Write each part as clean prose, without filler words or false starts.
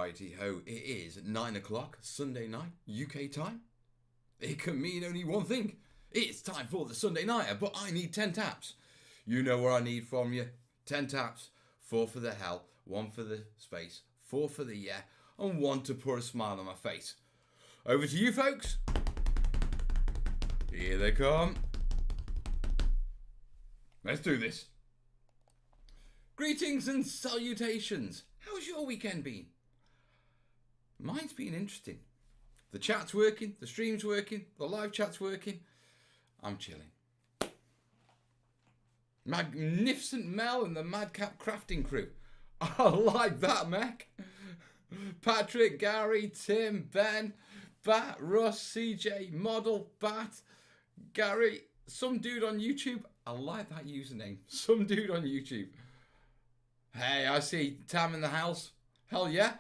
righty-ho, it is 9 o'clock Sunday night, UK time. It can mean only one thing. It's time for the Sunday Nighter, but I need 10 taps. You know what I need from you. 10 taps, 4 for the hell, 1 for the space, 4 for the yeah, and 1 to put a smile on my face. Over to you, folks. Here they come. Let's do this. Greetings and salutations. How's your weekend been? Mine's been interesting. The chat's working, the stream's working, the live chat's working. I'm chilling. Magnificent Mel and the Madcap Crafting crew. I like that, Mac. Patrick, Gary, Tim, Ben, Bat, Russ, CJ, Model, Bat, Gary, some dude on YouTube. I like that username. Some dude on YouTube. Hey, I see Tam in the house. Hell yeah.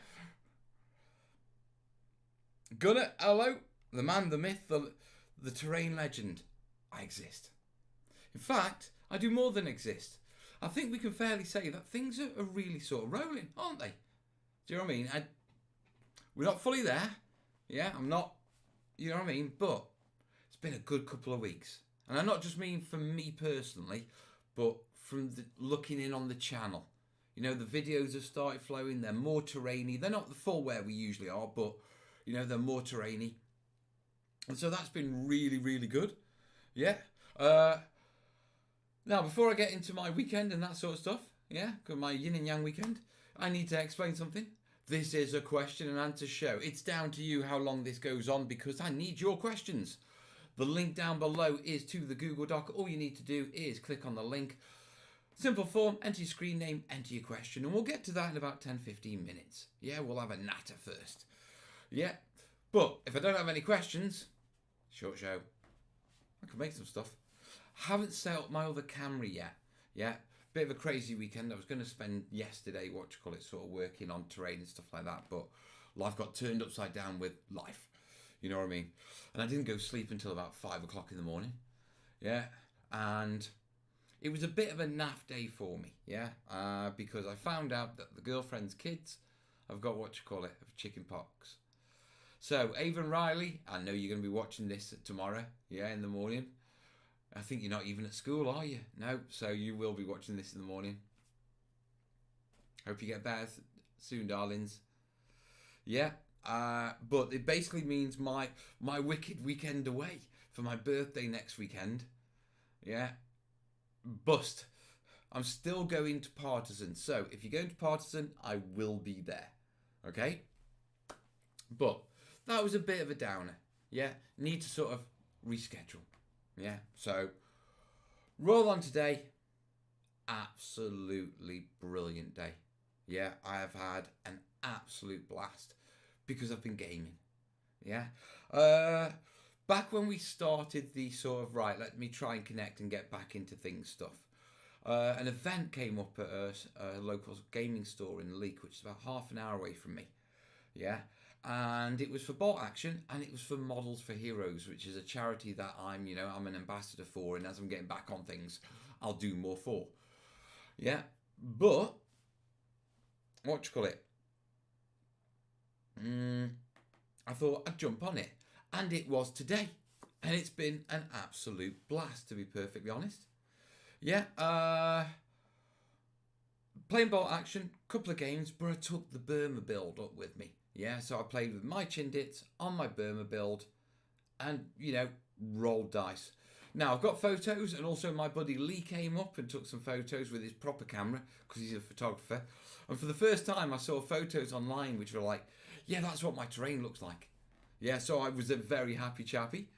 Gunnar, hello. The man, the myth, the terrain legend. I exist. In fact, I do more than exist. I think we can fairly say that things are really sort of rolling, aren't they? Do you know what I mean? We're not fully there. Yeah, I'm not. You know what I mean? But it's been a good couple of weeks. And I not just mean for me personally, but from looking in on the channel. You know, the videos have started flowing. They're more terrainy. They're not the full where we usually are, but, you know, they're more terrainy. And so that's been really, really good. Yeah. Now, before I get into my weekend and that sort of stuff, yeah, my yin and yang weekend, I need to explain something. This is a question and answer show. It's down to you how long this goes on because I need your questions. The link down below is to the Google Doc. All you need to do is click on the link. Simple form, enter your screen name, enter your question, and we'll get to that in about 10-15 minutes. Yeah, we'll have a natter first. Yeah, but if I don't have any questions, short show. I can make some stuff. Haven't set up my other camera yet. Yeah, bit of a crazy weekend. I was going to spend yesterday, sort of working on terrain and stuff like that, but life got turned upside down with life. You know what I mean? And I didn't go sleep until about 5 o'clock in the morning. Yeah, and it was a bit of a naff day for me. Yeah, because I found out that the girlfriend's kids have got of chicken pox. So, Avon Riley, I know you're going to be watching this tomorrow, yeah, in the morning. I think you're not even at school, are you? No, so you will be watching this in the morning. Hope you get better soon, darlings. Yeah, but it basically means my wicked weekend away for my birthday next weekend. Yeah, bust. I'm still going to Partisan, so if you're going to Partisan, I will be there. Okay? But that was a bit of a downer. Yeah, need to sort of reschedule. Yeah, so roll on today. Absolutely brilliant day. Yeah, I have had an absolute blast because I've been gaming. Yeah, back when we started the sort of let me try and connect and get back into things stuff. An event came up at a local gaming store in Leek, which is about half an hour away from me. Yeah. And it was for Bolt Action, and it was for Models for Heroes, which is a charity that I'm an ambassador for, and as I'm getting back on things, I'll do more for. Yeah, but I thought I'd jump on it, and it was today, and it's been an absolute blast, to be perfectly honest. Yeah, playing Bolt Action, couple of games, but I took the Burma build up with me. Yeah, so I played with my Chindits on my Burma build and, rolled dice. Now, I've got photos, and also my buddy Lee came up and took some photos with his proper camera because he's a photographer. And for the first time, I saw photos online which were like, yeah, that's what my terrain looks like. Yeah, so I was a very happy chappy.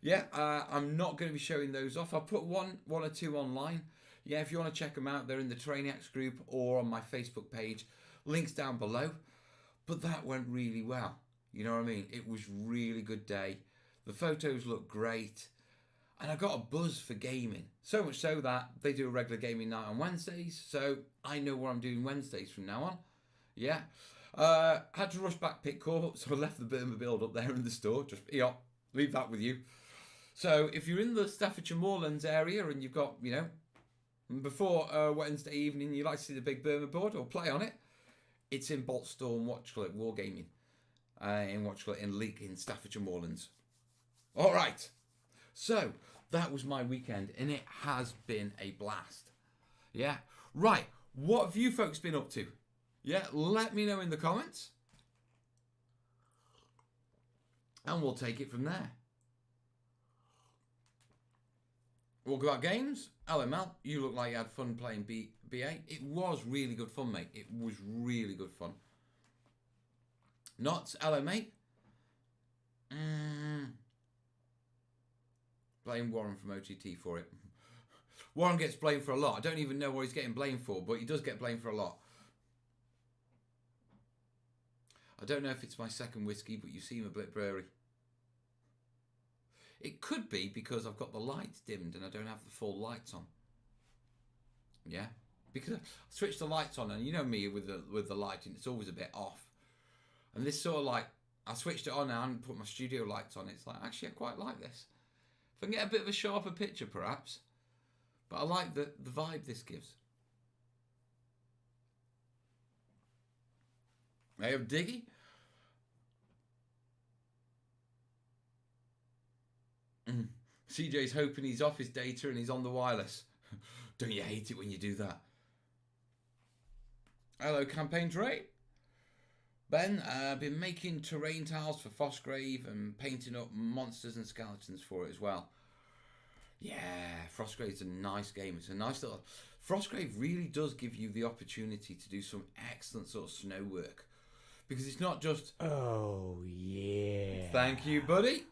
Yeah, I'm not going to be showing those off. I'll put one or two online. Yeah, if you want to check them out, they're in the Terrainiacs group or on my Facebook page. Links down below. But that went really well. You know what I mean? It was really good day. The photos look great. And I got a buzz for gaming. So much so that they do a regular gaming night on Wednesdays. So I know what I'm doing Wednesdays from now on. Yeah. Had to rush back pick core. So I left the Burma build up there in the store. Just, leave that with you. So if you're in the Staffordshire Moorlands area and you've got, before Wednesday evening, you like to see the big Burma board or play on it, It's in Boltstorm, Wargaming. In Leek in Staffordshire Moorlands. All right. So, that was my weekend, and it has been a blast. Yeah. Right. What have you folks been up to? Yeah, let me know in the comments. And we'll take it from there. We'll go about games. Hello, Mel. You look like you had fun playing BA. It was really good fun, mate. It was really good fun. Knots. Hello, mate. Blame Warren from OTT for it. Warren gets blamed for a lot. I don't even know what he's getting blamed for, but he does get blamed for a lot. I don't know if it's my second whiskey, but you seem a bit blurry. It could be because I've got the lights dimmed and I don't have the full lights on. Yeah, because I switched the lights on, and you know me with the lighting, it's always a bit off. And this sort of like, I switched it on now and put my studio lights on. It's like, actually, I quite like this. If I can get a bit of a sharper picture, perhaps. But I like the vibe this gives. Hey, have Diggy. CJ's hoping he's off his data and he's on the wireless. Don't you hate it when you do that? Hello, Campaign Terrain. Ben, I've been making terrain tiles for Frostgrave and painting up monsters and skeletons for it as well. Yeah, Frostgrave's a nice game. It's a nice little... Frostgrave really does give you the opportunity to do some excellent sort of snow work. Because it's not just... Oh, yeah. Thank you, buddy.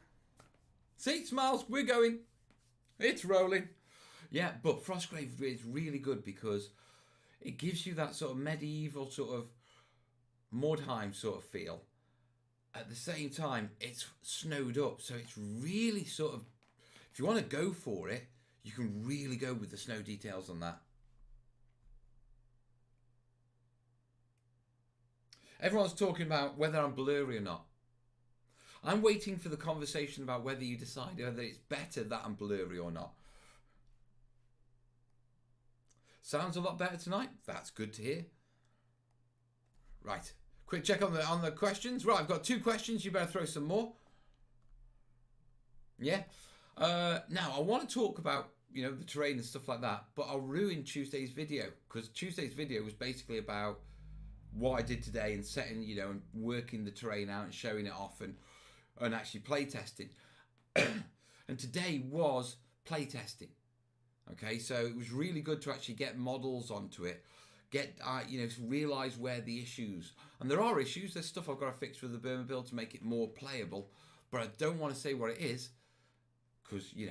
See, smiles, we're going. It's rolling. Yeah, but Frostgrave is really good because it gives you that sort of medieval sort of Mordheim sort of feel. At the same time, it's snowed up, so it's really sort of, if you want to go for it, you can really go with the snow details on that. Everyone's talking about whether I'm blurry or not. I'm waiting for the conversation about whether you decide whether it's better that I'm blurry or not. Sounds a lot better tonight. That's good to hear. Right. Quick check on the questions. Right, I've got 2 questions. You better throw some more. Yeah. Now, I want to talk about, you know, the terrain and stuff like that, but I'll ruin Tuesday's video because Tuesday's video was basically about what I did today and setting, you know, and working the terrain out and showing it off and actually playtesting. And today was playtesting. Okay, so it was really good to actually get models onto it, get you know, realize where the issues, and there are issues. There's stuff I've got to fix with the Burma build to make it more playable, but I don't want to say what it is because, you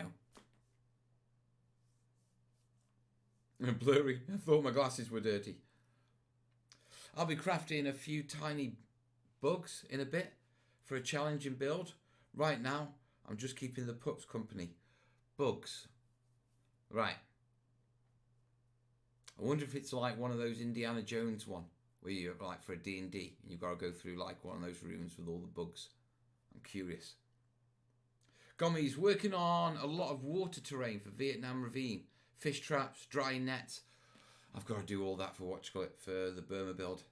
know, blurry. I thought my glasses were dirty. I'll be crafting a few tiny bugs in a bit for a challenging build. Right now, I'm just keeping the pups company. Bugs. Right. I wonder if it's like one of those Indiana Jones one, where you're like for a D&D, and you've got to go through like one of those rooms with all the bugs. I'm curious. Gommy's working on a lot of water terrain for Vietnam Ravine. Fish traps, dry nets. I've got to do all that for for the Burma build.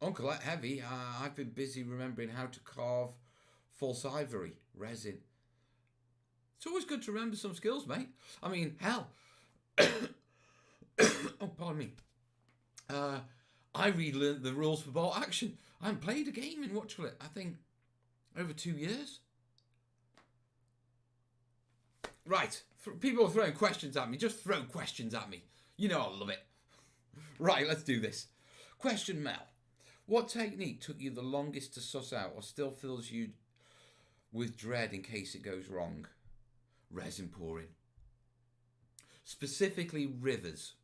Uncle Heavy, I've been busy remembering how to carve false ivory, resin. It's always good to remember some skills, mate. I mean, hell. Oh, pardon me. I relearned the rules for bolt action. I haven't played a game in I think over 2 years. Right. People are throwing questions at me. Just throw questions at me. You know I love it. Right, let's do this. Question Mel. What technique took you the longest to suss out or still fills you with dread in case it goes wrong? Resin pouring. Specifically rivers.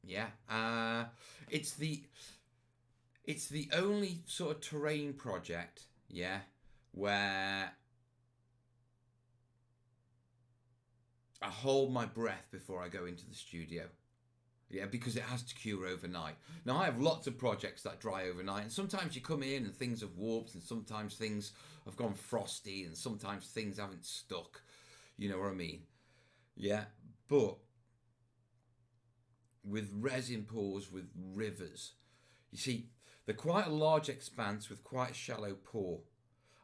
Yeah. It's the only sort of terrain project, yeah, where I hold my breath before I go into the studio. Yeah, because it has to cure overnight. Now, I have lots of projects that dry overnight, and sometimes you come in and things have warped, and sometimes things have gone frosty, and sometimes things haven't stuck. You know what I mean? Yeah, but with resin pours, with rivers, you see, they're quite a large expanse with quite a shallow pour.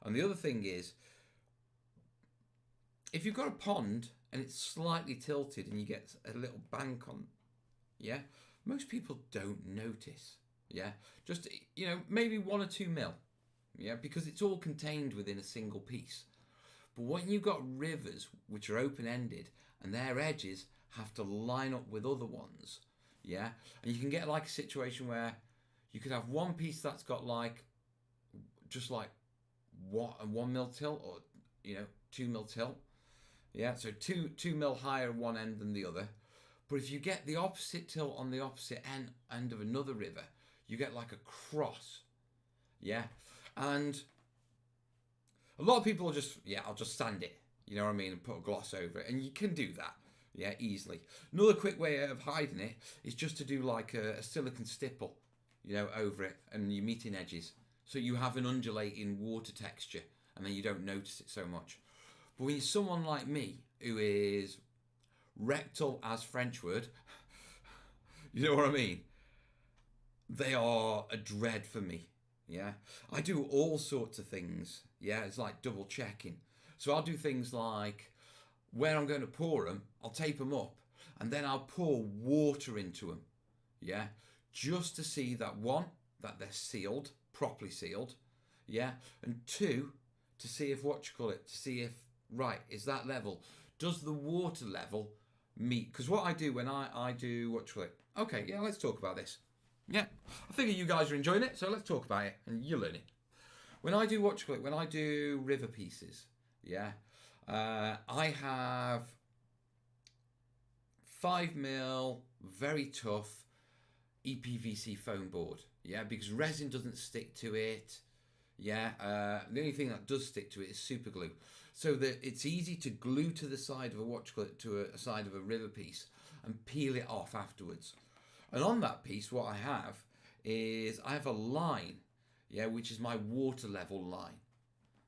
And the other thing is, if you've got a pond and it's slightly tilted and you get a little bank on, yeah, most people don't notice. Yeah, just, you know, maybe 1 or 2 mil. Yeah, because it's all contained within a single piece. But when you've got rivers which are open-ended and their edges have to line up with other ones, yeah, and you can get like a situation where you could have one piece that's got like just like what, a 1 mil tilt, or, you know, 2 mil tilt. Yeah, so 2 mil higher one end than the other. But if you get the opposite tilt on the opposite end of another river, you get like a cross. Yeah, and a lot of people will just, yeah, I'll just sand it, you know what I mean, and put a gloss over it, and you can do that, yeah, easily. Another quick way of hiding it is just to do like a silicone stipple, you know, over it, and your meeting edges, so you have an undulating water texture, and then you don't notice it so much. But when you're someone like me, who is rectal as French word, you know what I mean, they are a dread for me. Yeah, I do all sorts of things. Yeah, it's like double checking. So I'll do things like where I'm going to pour them, I'll tape them up, and then I'll pour water into them. Yeah, just to see that, one, that they're sealed, properly sealed. Yeah, and two, to see if, what you call it, to see if, right, is that level? Does the water level meet? Because what I do when I do, what you call it? Okay, yeah, let's talk about this. Yeah, I figure you guys are enjoying it, so let's talk about it, and you learn it. When I do, what you call it, when I do river pieces, yeah, I have 5 mil, very tough EPVC foam board, yeah, because resin doesn't stick to it. Yeah, the only thing that does stick to it is super glue, so that it's easy to glue to the side of a, what you call it, to a side of a river piece and peel it off afterwards. And on that piece, what I have is I have a line, yeah, which is my water level line.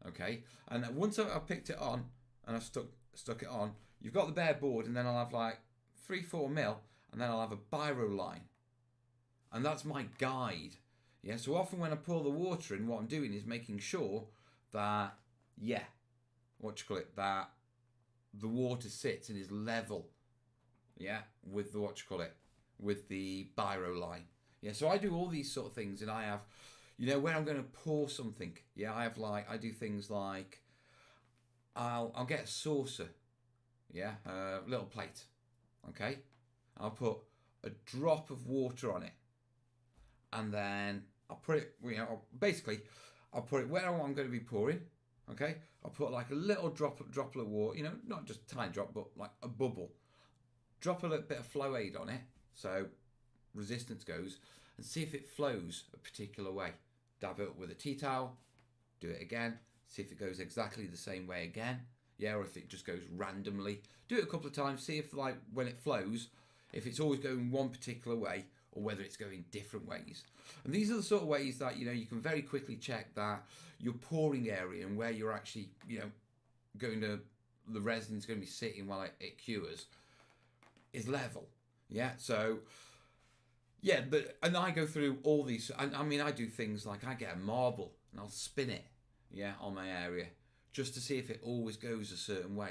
Okay, and once I've picked it on and I've stuck it on, you've got the bare board, and then I'll have like 3-4 mil, and then I'll have a biro line, and that's my guide. Yeah, so often when I pour the water in, what I'm doing is making sure that, yeah, what you call it, that the water sits and is level, yeah, with the, what you call it, with the biro line. Yeah, so I do all these sort of things, and I have, you know, when I'm going to pour something, yeah, I have like, I do things like, I'll get a saucer, yeah, a little plate, okay, I'll put a drop of water on it, and then I'll put it, you know, I'll put it where I'm going to be pouring, okay, I'll put like a little droplet of water, you know, not just a tiny drop, but like a bubble, drop a little bit of flow aid on it, so resistance goes, and see if it flows a particular way. Dab it up with a tea towel, do it again, see if it goes exactly the same way again, yeah, or if it just goes randomly. Do it a couple of times, see if, like, when it flows, if it's always going one particular way or whether it's going different ways. And these are the sort of ways that, you know, you can very quickly check that your pouring area and where you're actually, you know, going to, the resin's going to be sitting while it cures is level. Yeah, so, yeah, but, and I go through all these, I mean, I do things like I get a marble and I'll spin it, yeah, on my area, just to see if it always goes a certain way,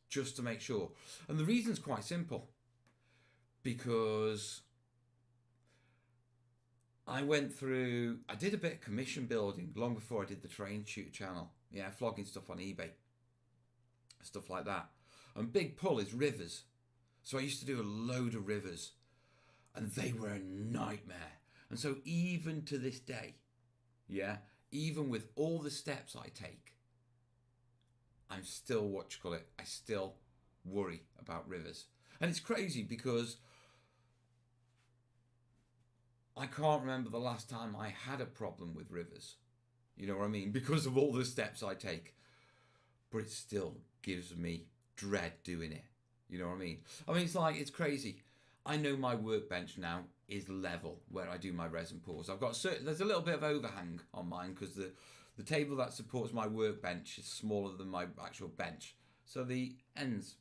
just to make sure. And the reason's quite simple, because I did a bit of commission building long before I did the Terrain Shooter channel, yeah, flogging stuff on eBay, stuff like that. And big pull is rivers. So I used to do a load of rivers, and they were a nightmare. And so even to this day, yeah, even with all the steps I take, I'm still, what you call it, I still worry about rivers. And it's crazy because I can't remember the last time I had a problem with rivers. You know what I mean? Because of all the steps I take. But it still gives me dread doing it. You know what I mean? I mean, it's like, it's crazy. I know my workbench now is level where I do my resin pours. I've got there's a little bit of overhang on mine because the table that supports my workbench is smaller than my actual bench. So the ends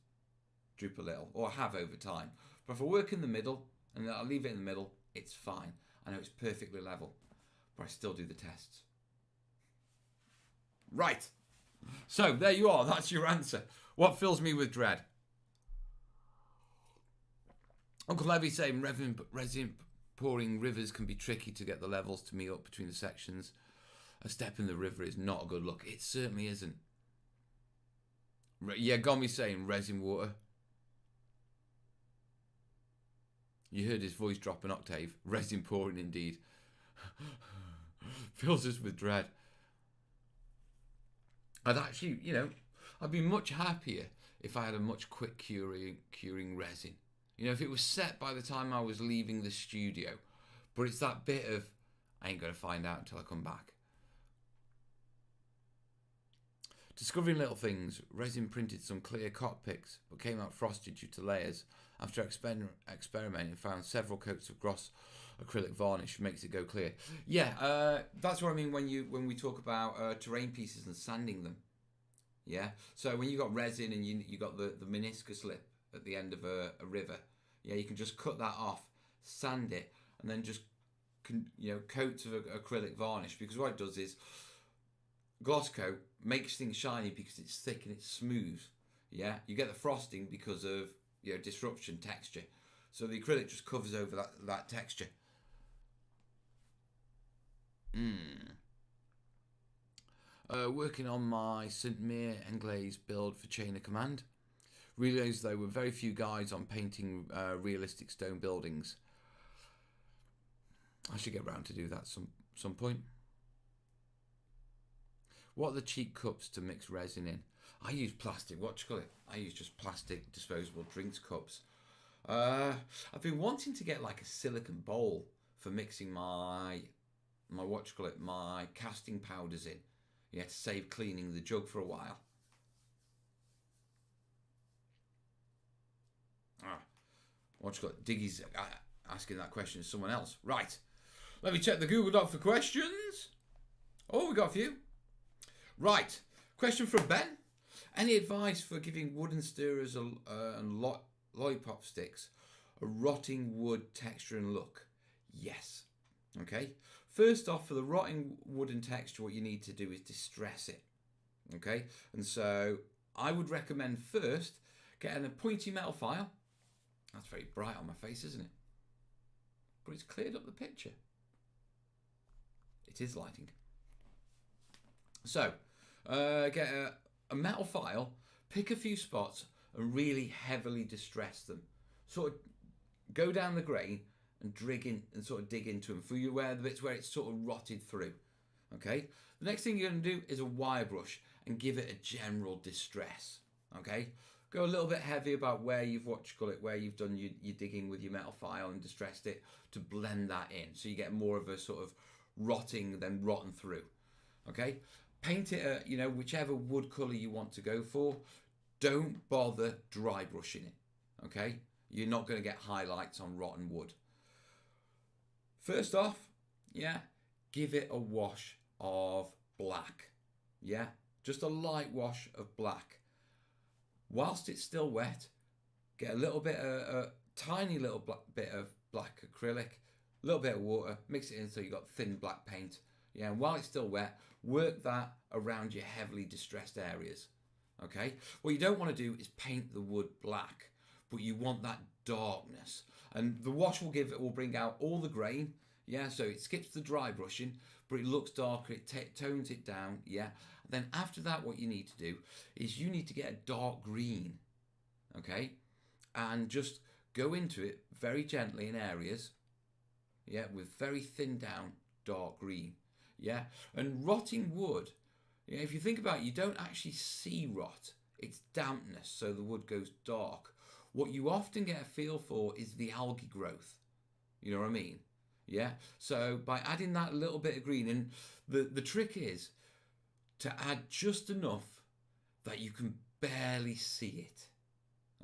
droop a little, or have over time. But if I work in the middle and I leave it in the middle, it's fine. I know it's perfectly level, but I still do the tests. Right. So there you are. That's your answer. What fills me with dread? Uncle Levy saying resin pouring rivers can be tricky to get the levels to meet up between the sections. A step in the river is not a good look. It certainly isn't. Yeah, Gomi saying resin water. You heard his voice drop an octave. Resin pouring indeed. Fills us with dread. I'd actually, I'd be much happier if I had a much quick curing resin. If it was set by the time I was leaving the studio. But it's that bit of, I ain't going to find out until I come back. Discovering little things. Resin printed some clear cockpits, but came out frosted due to layers. After experimenting, found several coats of gloss acrylic varnish makes it go clear. Yeah, that's what I mean when we talk about terrain pieces and sanding them. Yeah, so when you got resin and you got the meniscus lip at the end of a river, yeah, you can just cut that off, sand it, and then just coats of acrylic varnish, because what it does is gloss coat makes things shiny because it's thick and it's smooth. Yeah, you get the frosting because of disruption texture, so the acrylic just covers over that texture. Working on my St. Mir Englaze build for Chain of Command. Realised there were very few guides on painting realistic stone buildings. I should get round to do that some point. What are the cheap cups to mix resin in? I use plastic. What do you call it? I use just plastic disposable drinks cups. I've been wanting to get like a silicone bowl for mixing my my casting powders in. Yeah, to save cleaning the jug for a while. Diggy's asking that question to someone else. Right. Let me check the Google Doc for questions. Oh, we got a few. Right. Question from Ben. Any advice for giving wooden stirrers and lollipop sticks a rotting wood texture and look? Yes. Okay. First off, for the rotting wooden texture, what you need to do is distress it. Okay. And so I would recommend first getting a pointy metal file. That's very bright on my face, isn't it? But it's cleared up the picture. It is lighting. So, get a metal file, pick a few spots and really heavily distress them. Sort of go down the grain and dig into them for you where the bits where it's sort of rotted through. Okay? The next thing you're going to do is a wire brush and give it a general distress. Okay? Go a little bit heavy about where you've where you've done your digging with your metal file and distressed it to blend that in, so you get more of a sort of rotting than rotten through. Okay, paint it whichever wood color you want to go for. Don't bother dry brushing it. Okay, you're not going to get highlights on rotten wood. First off, give it a wash of black. Yeah, just a light wash of black. Whilst it's still wet, get a little bit, a tiny little bit of black acrylic, a little bit of water, mix it in so you've got thin black paint. Yeah, and while it's still wet, work that around your heavily distressed areas. Okay? What you don't want to do is paint the wood black, but you want that darkness. And the wash will bring out all the grain. Yeah, so it skips the dry brushing, but it looks darker, it tones it down. Yeah. Then after that, what you need to do is you need to get a dark green, okay? And just go into it very gently in areas, with very thin down dark green, And rotting wood, if you think about it, you don't actually see rot. It's dampness, so the wood goes dark. What you often get a feel for is the algae growth. You know what I mean? Yeah? So by adding that little bit of green, and the trick is to add just enough that you can barely see it.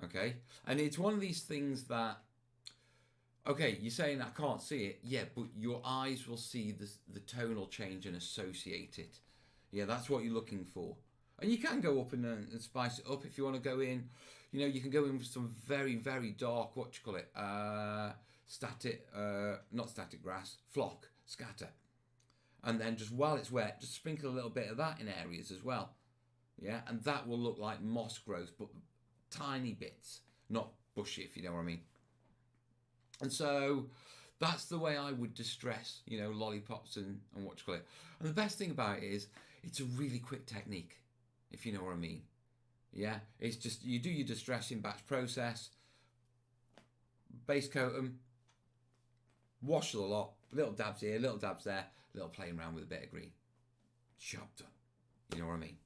Okay? And it's one of these things that Okay, you're saying I can't see it. Yeah, but your eyes will see the tonal change and associate it. Yeah, that's what you're looking for. And you can go up and spice it up if you want to go in. You know, you can go in with some very, very dark, what you call it, not static grass, flock, scatter. And then just while it's wet, just sprinkle a little bit of that in areas as well. Yeah, and that will look like moss growth, but tiny bits, not bushy, if you know what I mean. And so that's the way I would distress, you know, lollipops and what you call it. And the best thing about it is it's a really quick technique, if you know what I mean. Yeah, it's just you do your distressing batch process, base coat them, wash the lot, little dabs here, little dabs there, little playing around with a bit of green. Job done. You know what I mean?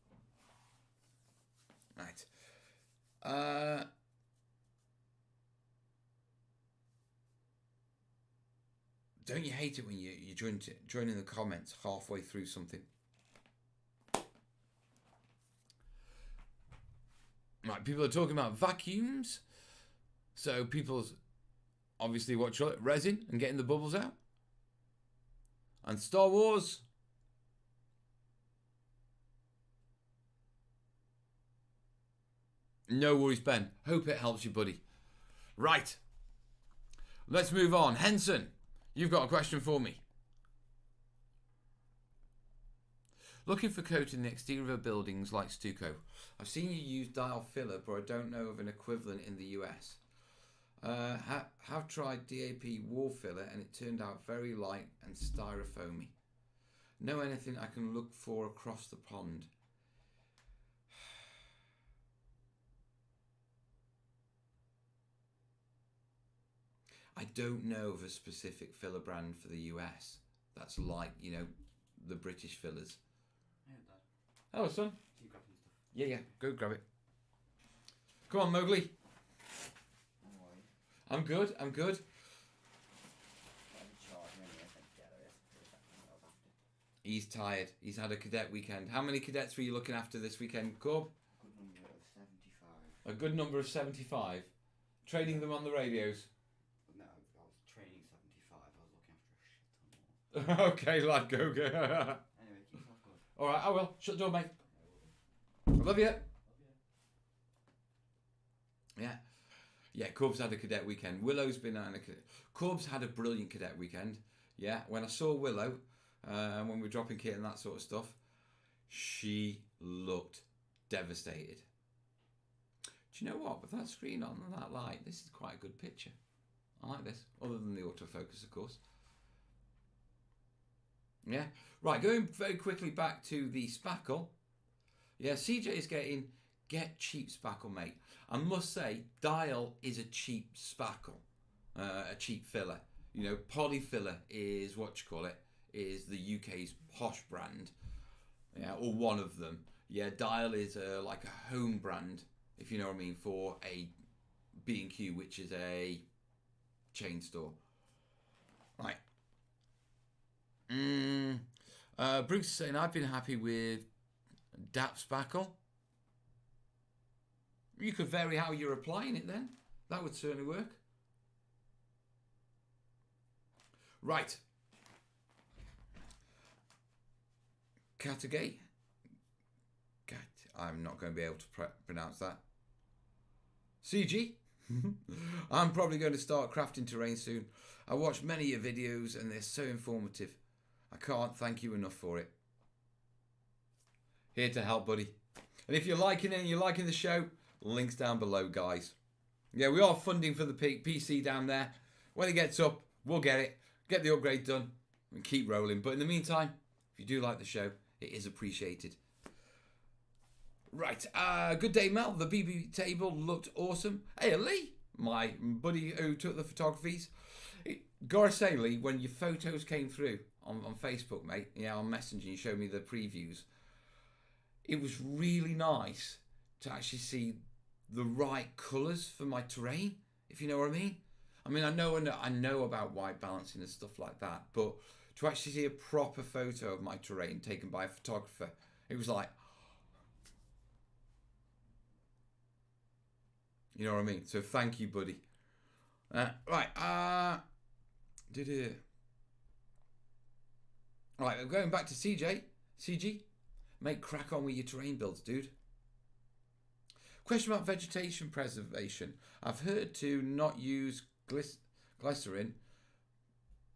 Right. Don't you hate it when you join in the comments halfway through something? Right, people are talking about vacuums. So people's obviously what you resin and getting the bubbles out. And Star Wars. No worries, Ben. Hope it helps you, buddy. Right. Let's move on. Henson, you've got a question for me. Looking for coating the exterior of buildings like Stucco. I've seen you use dial filler, but I don't know of an equivalent in the US. Have tried DAP wall filler and it turned out very light and styrofoamy. Know anything I can look for across the pond? I don't know of a specific filler brand for the US that's like, you know, the British fillers. Hello, son. Yeah, go grab it. Come on, Mowgli. I'm good. He's tired. He's had a cadet weekend. How many cadets were you looking after this weekend, Corb? A good number of 75. Trading them on the radios. No, I was training 75. I was looking after a shit ton more. Okay, lad, go. Anyway, keep yourself good. Alright, I will. Shut the door, mate. I love you. Yeah, Corb's had a cadet weekend. Willow's been on a cadet. Corb's had a brilliant cadet weekend. Yeah, when I saw Willow, when we were dropping kit and that sort of stuff, she looked devastated. Do you know what? With that screen on and that light, this is quite a good picture. I like this, other than the autofocus, of course. Yeah, right, going very quickly back to the spackle. Yeah, CJ is get cheap spackle, mate. I must say, Dial is a cheap spackle, a cheap filler. You know, Polyfiller is what you call it, is the UK's posh brand, yeah, or one of them. Yeah, Dial is like a home brand, if you know what I mean, for a B&Q, which is a chain store. Right. Bruce is saying, I've been happy with DAP spackle. You could vary how you're applying it then. That would certainly work. Right. Katagate. I'm not going to be able to pronounce that. CG. I'm probably going to start crafting terrain soon. I watched many of your videos and they're so informative. I can't thank you enough for it. Here to help, buddy. And if you're liking it and you're liking the show, links down below, guys. Yeah, we are funding for the PC down there. When it gets up, we'll get it. Get the upgrade done and keep rolling. But in the meantime, if you do like the show, it is appreciated. Right, good day, Mel. The BB table looked awesome. Hey, Lee, my buddy who took the photographies. Gotta say, Lee, when your photos came through on Facebook, mate, yeah, on Messenger, you showed me the previews. It was really nice to actually see the right colours for my terrain, if you know what I mean. I mean, I know about white balancing and stuff like that, but to actually see a proper photo of my terrain taken by a photographer, it was like, you know what I mean? So thank you, buddy. Right. Right, I'm going back to CG. Make crack on with your terrain builds, dude. Question about vegetation preservation. I've heard to not use glycerin,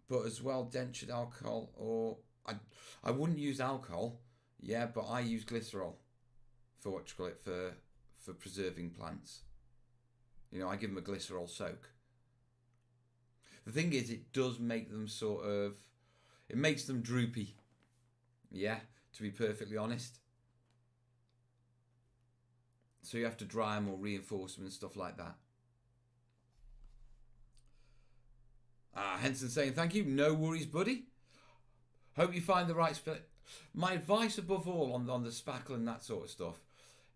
but as well dentured alcohol, or I wouldn't use alcohol, yeah, but I use glycerol for what you call it, for preserving plants. You know, I give them a glycerol soak. The thing is, it does make them it makes them droopy. Yeah, to be perfectly honest. So you have to dry them or reinforce them and stuff like that. Henson saying, thank you. No worries, buddy. Hope you find the right split. My advice above all on the spackle and that sort of stuff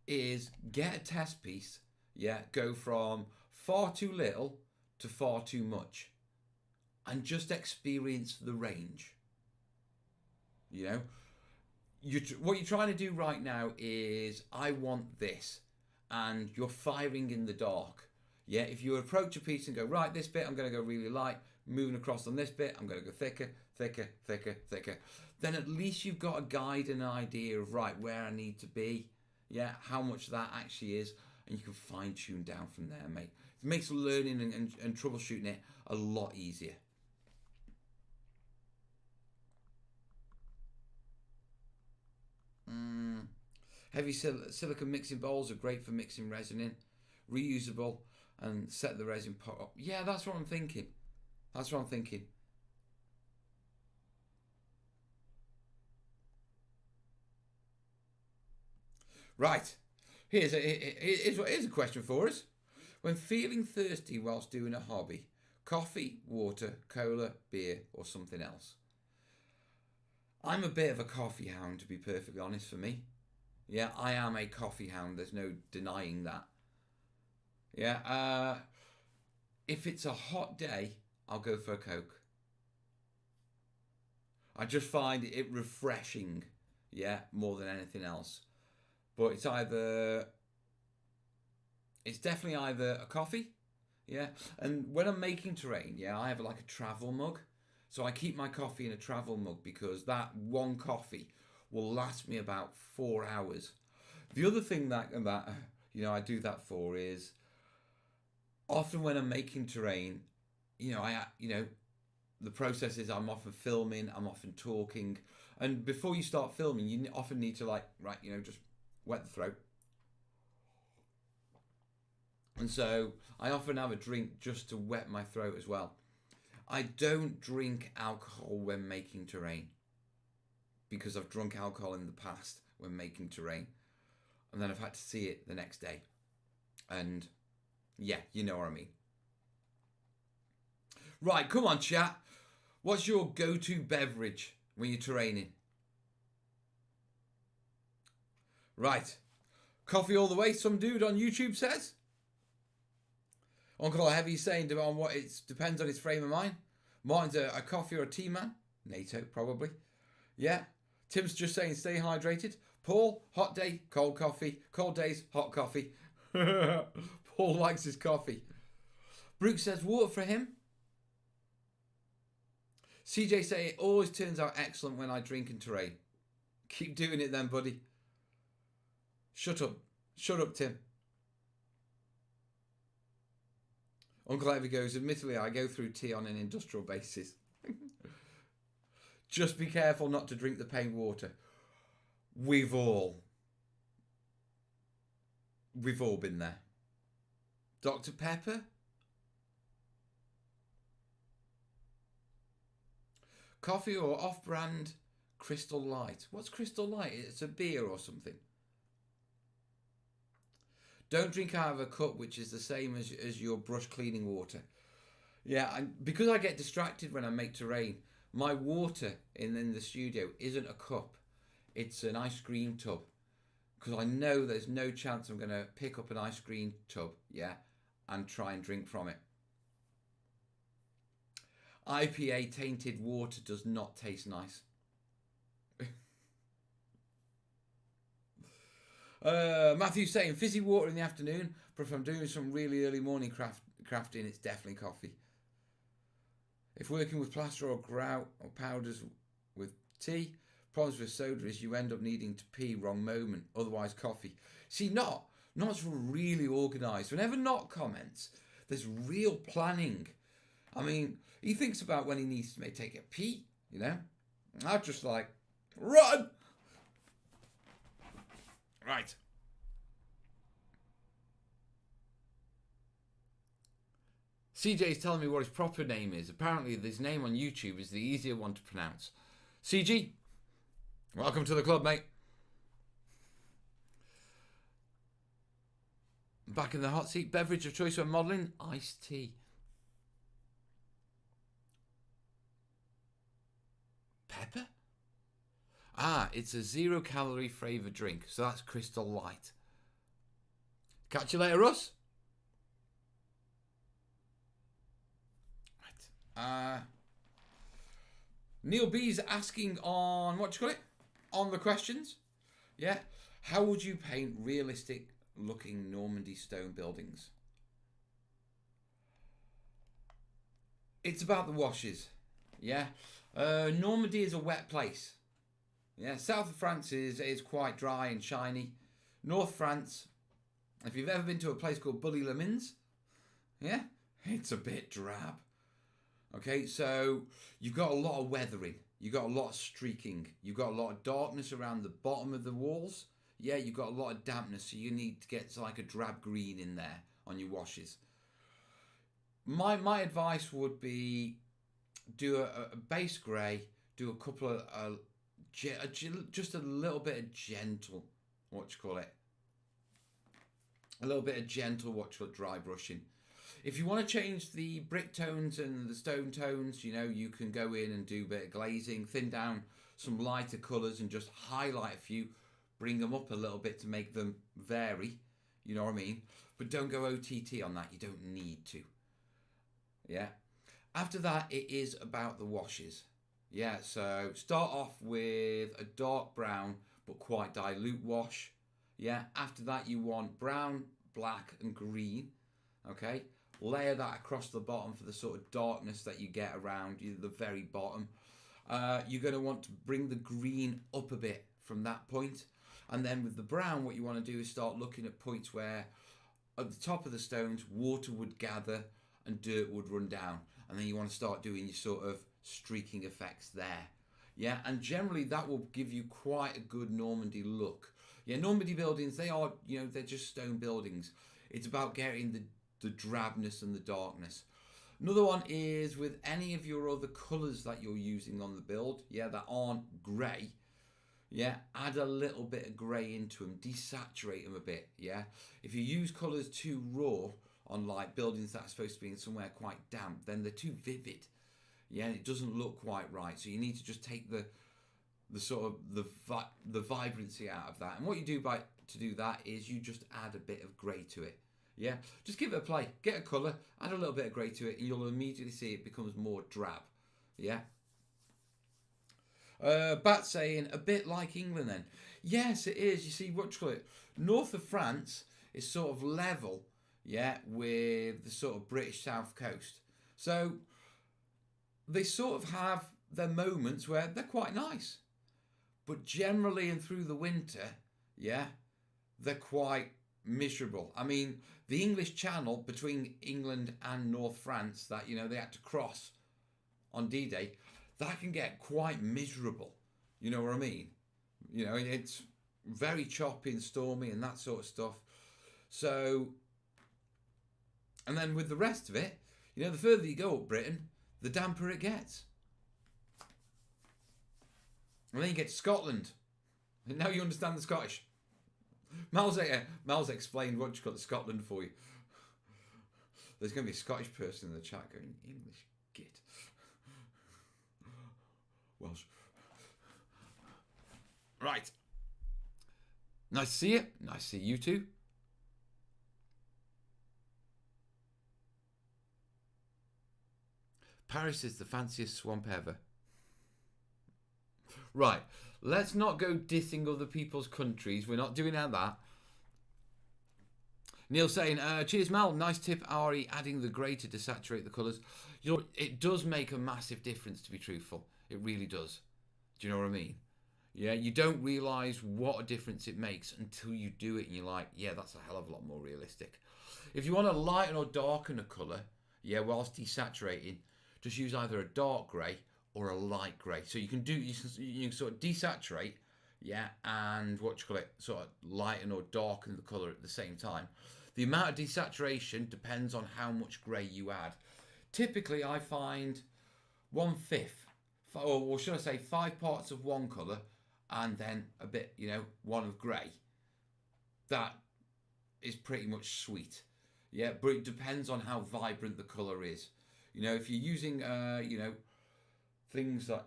is get a test piece. Yeah, go from far too little to far too much. And just experience the range. You know, what you're trying to do right now is, I want this. And you're firing in the dark. Yeah, if you approach a piece and go, right, this bit I'm going to go really light, moving across on this bit, I'm going to go thicker, then at least you've got a guide and an idea of, right, where I need to be, yeah, how much that actually is, and you can fine tune down from there, mate. It makes learning and troubleshooting it a lot easier. Heavy silicon mixing bowls are great for mixing resin in. Reusable, and set the resin pot up. Yeah, that's what I'm thinking. Right. Here's a question for us. When feeling thirsty whilst doing a hobby, coffee, water, cola, beer, or something else? I'm a bit of a coffee hound, to be perfectly honest, for me. Yeah, I am a coffee hound. There's no denying that. Yeah. If it's a hot day, I'll go for a Coke. I just find it refreshing. Yeah, more than anything else. But it's definitely either a coffee. Yeah. And when I'm making terrain, yeah, I have like a travel mug. So I keep my coffee in a travel mug because that one coffee will last me about 4 hours. The other thing that I do that for is, often when I'm making terrain, the process is I'm often filming, I'm often talking, and before you start filming, you often need to just wet the throat. And so I often have a drink just to wet my throat as well. I don't drink alcohol when making terrain, because I've drunk alcohol in the past when making terrain, and then I've had to see it the next day. And yeah, you know what I mean. Right, come on, chat. What's your go-to beverage when you're terraining? Right. Coffee all the way, some dude on YouTube says. Uncle Heavy saying depends on his frame of mind. Martin's a coffee or a tea man. NATO, probably. Yeah. Tim's just saying stay hydrated. Paul, hot day, cold coffee. Cold days, hot coffee. Paul likes his coffee. Brooke says water for him. CJ say it always turns out excellent when I drink in terrain. Keep doing it then, buddy. Shut up, Tim. Uncle Evie goes, admittedly, I go through tea on an industrial basis. Just be careful not to drink the paint water. We've all been there. Dr. Pepper? Coffee or off-brand Crystal Light? What's Crystal Light? It's a beer or something. Don't drink out of a cup, which is the same as your brush cleaning water. Yeah, because I get distracted when I make terrain, my water in the studio isn't a cup. It's an ice cream tub. Because I know there's no chance I'm going to pick up an ice cream tub, yeah, and try and drink from it. IPA tainted water does not taste nice. Matthew's saying fizzy water in the afternoon, but if I'm doing some really early morning crafting, it's definitely coffee. If working with plaster or grout or powders with tea, problems with soda is you end up needing to pee wrong moment, otherwise coffee. See, Not's really organised. Whenever Not comments, there's real planning. I mean, he thinks about when he needs to take a pee, you know. I'm just like, run! Right. CJ's telling me what his proper name is. Apparently, his name on YouTube is the easier one to pronounce. CG, welcome to the club, mate. Back in the hot seat. Beverage of choice when modelling, iced tea. Pepper? Ah, it's a 0-calorie flavoured drink, so that's Crystal Light. Catch you later, Russ. Right. Neil B's asking on, what do you call it? On the questions. Yeah. How would you paint realistic looking Normandy stone buildings? It's about the washes. Yeah. Normandy is a wet place. Yeah. South of France is quite dry and shiny. North France, if you've ever been to a place called Bully-les-Mines, yeah, it's a bit drab. Okay, so you've got a lot of weathering. You've got a lot of streaking. You've got a lot of darkness around the bottom of the walls. Yeah, you've got a lot of dampness, so you need to get like a drab green in there on your washes. My advice would be do a base grey, do a couple of, just a little bit of gentle, a little bit of gentle, dry brushing. If you want to change the brick tones and the stone tones, you know, you can go in and do a bit of glazing, thin down some lighter colours and just highlight a few, bring them up a little bit to make them vary, you know what I mean? But don't go OTT on that, you don't need to. Yeah. After that, it is about the washes. Yeah, so start off with a dark brown but quite dilute wash. Yeah, after that you want brown, black and green. Okay. Layer that across the bottom for the sort of darkness that you get around the very bottom. You're going to want to bring the green up a bit from that point. And then with the brown, what you want to do is start looking at points where at the top of the stones, water would gather and dirt would run down. And then you want to start doing your sort of streaking effects there. Yeah, and generally that will give you quite a good Normandy look. Yeah, Normandy buildings, they are, you know, they're just stone buildings. It's about getting the drabness and the darkness. Another one is with any of your other colours that you're using on the build, yeah, that aren't grey, yeah, add a little bit of grey into them, desaturate them a bit, yeah. If you use colours too raw on like buildings that are supposed to be in somewhere quite damp, then they're too vivid, yeah, it doesn't look quite right. So you need to just take the sort of the vibrancy out of that. And what you do to do that is you just add a bit of grey to it. Yeah, just give it a play. Get a colour, add a little bit of grey to it, and you'll immediately see it becomes more drab. Yeah. Bat saying, a bit like England then. Yes, it is. You see, what you call it? North of France is sort of level, yeah, with the sort of British South Coast. So they sort of have their moments where they're quite nice. But generally and through the winter, yeah, they're quite miserable. I mean, the English Channel between England and North France that, you know, they had to cross on D-Day, that can get quite miserable. You know what I mean? You know, it's very choppy and stormy and that sort of stuff. So, and then with the rest of it, you know, the further you go up Britain, the damper it gets. And then you get to Scotland. And now you understand the Scottish. Mal's explained what you got Scotland for you. There's going to be a Scottish person in the chat going, English, git. Welsh. Right. Nice to see you. Nice to see you too. Paris is the fanciest swamp ever. Right. Let's not go dissing other people's countries. We're not doing that. Neil saying, cheers Mel, nice tip, Ari, adding the grey to desaturate the colours. You know, it does make a massive difference, to be truthful. It really does. Do you know what I mean? Yeah, you don't realise what a difference it makes until you do it and you're like, yeah, that's a hell of a lot more realistic. If you want to lighten or darken a colour, yeah, whilst desaturating, just use either a dark grey or a light grey. So you can sort of desaturate, yeah, and sort of lighten or darken the colour at the same time. The amount of desaturation depends on how much grey you add. Typically, I find 1/5, or should I say 5 parts of one colour, and then a bit, one of grey. That is pretty much sweet. Yeah, but it depends on how vibrant the colour is. If you're using, things like,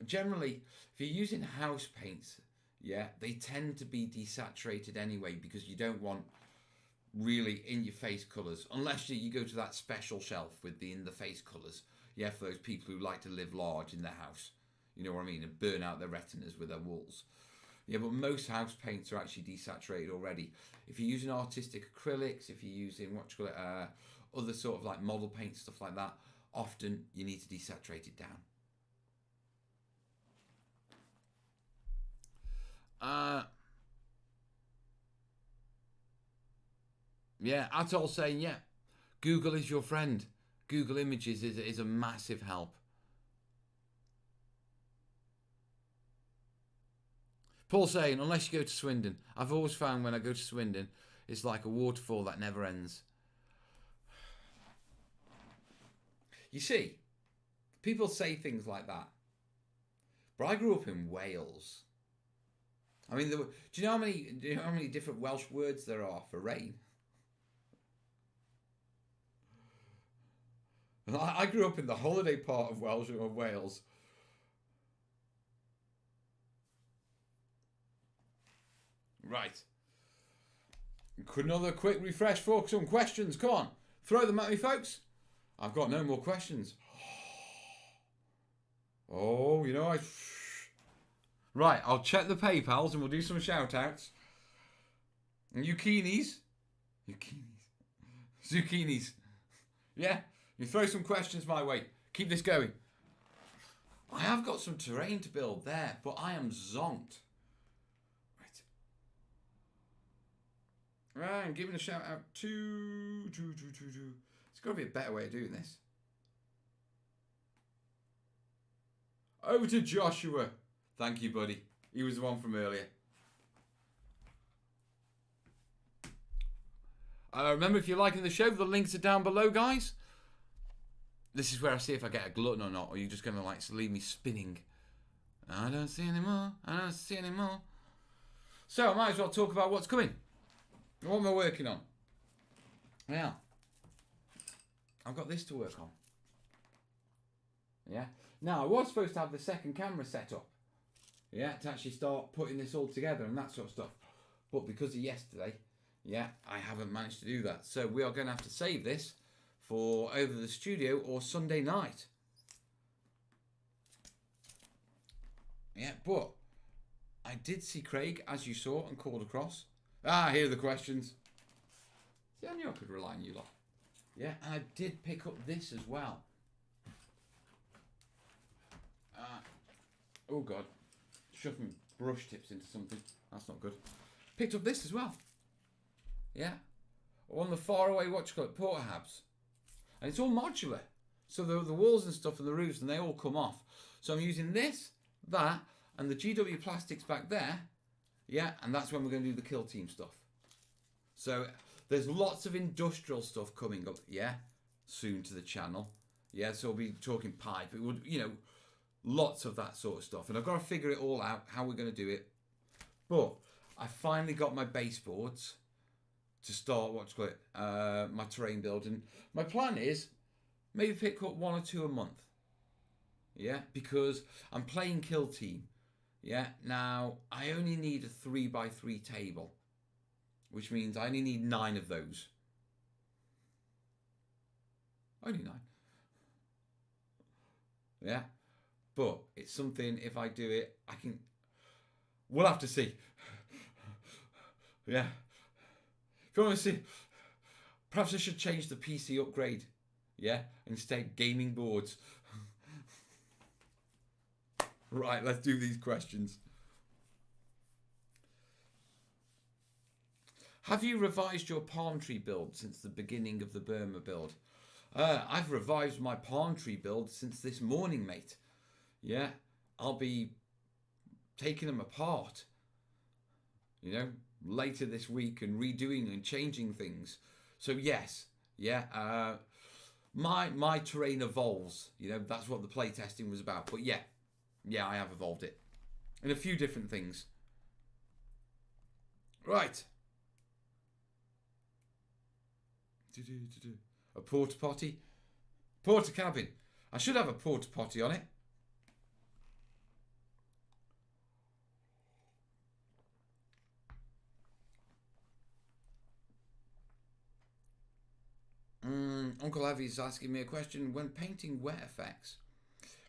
generally, if you're using house paints, yeah, they tend to be desaturated anyway because you don't want really in-your-face colours, unless you go to that special shelf with the in-the-face colours, yeah, for those people who like to live large in their house, you know what I mean, and burn out their retinas with their walls. Yeah, but most house paints are actually desaturated already. If you're using artistic acrylics, if you're using other sort of like model paint, stuff like that, often you need to desaturate it down. Yeah, Atol saying, yeah, Google is your friend. Google Images is a massive help. Paul saying, unless you go to Swindon. I've always found when I go to Swindon, it's like a waterfall that never ends. You see, people say things like that. But I grew up in Wales. I mean, do you know how many different Welsh words there are for rain? I grew up in the holiday part of Wales. Right. Another quick refresh for some questions. Come on. Throw them at me, folks. I've got no more questions. Oh, Right, I'll check the PayPals and we'll do some shout-outs. And zucchinis. Yeah, you throw some questions my way. Keep this going. I have got some terrain to build there, but I am zonked. Right, I'm giving a shout out to. It's got to be a better way of doing this. Over to Joshua. Thank you, buddy. He was the one from earlier. Remember, if you're liking the show, the links are down below, guys. This is where I see if I get a glutton or not, or you're just going to leave me spinning. I don't see anymore. So I might as well talk about what's coming. What am I working on? Now, I've got this to work on. Yeah. Now, I was supposed to have the second camera set up. Yeah, to actually start putting this all together and that sort of stuff. But because of yesterday, yeah, I haven't managed to do that. So we are going to have to save this for over the studio or Sunday night. Yeah, but I did see Craig, as you saw, and called across. Here are the questions. See, I knew I could rely on you lot. Yeah, and I did pick up this as well. Oh, God. Shoving brush tips into something. That's not good. Picked up this as well. Yeah. On the faraway, portahabs. And it's all modular. So the walls and stuff and the roofs, and they all come off. So I'm using this, that, and the GW plastics back there. Yeah, and that's when we're going to do the kill team stuff. So there's lots of industrial stuff coming up, yeah, soon to the channel. Yeah, so we'll be talking pipe. It would, lots of that sort of stuff. And I've got to figure it all out, how we're going to do it. But I finally got my baseboards to start my terrain build. And my plan is maybe pick up 1 or 2 a month. Yeah, because I'm playing kill team. Yeah, now I only need a 3x3 table, which means I only need 9 of those. Only 9. Yeah, but it's something, if I do it, we'll have to see. Yeah, If you want to see, perhaps I should change the PC upgrade. Yeah, instead gaming boards. Right, let's do these questions. Have you revised your palm tree build since the beginning of the Burma build? I've revised my palm tree build since this morning, mate. Yeah, I'll be taking them apart, you know, later this week and redoing and changing things. So yes, yeah, my terrain evolves. You know, that's what the playtesting was about. But yeah, I have evolved it in a few different things. Right. A porta potty, porta cabin. I should have a porta potty on it. Uncle Avi's asking me a question. When painting wet effects,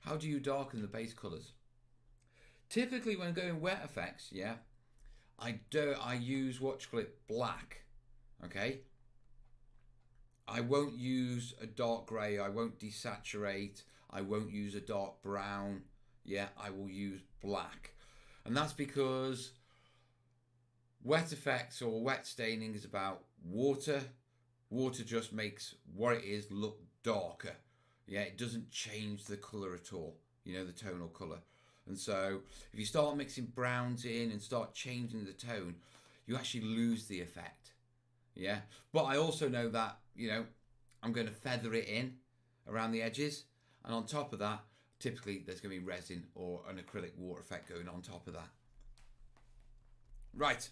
how do you darken the base colours? Typically when going wet effects, yeah, I use what you call it, black. Okay. I won't use a dark grey, I won't desaturate, I won't use a dark brown. Yeah, I will use black. And that's because wet effects or wet staining is about water. Water just makes what it is look darker. Yeah, it doesn't change the colour at all, you know, the tonal colour. And so if you start mixing browns in and start changing the tone, you actually lose the effect. Yeah, but I also know that, you know, I'm going to feather it in around the edges, and on top of that, typically there's going to be resin or an acrylic water effect going on top of that. Right.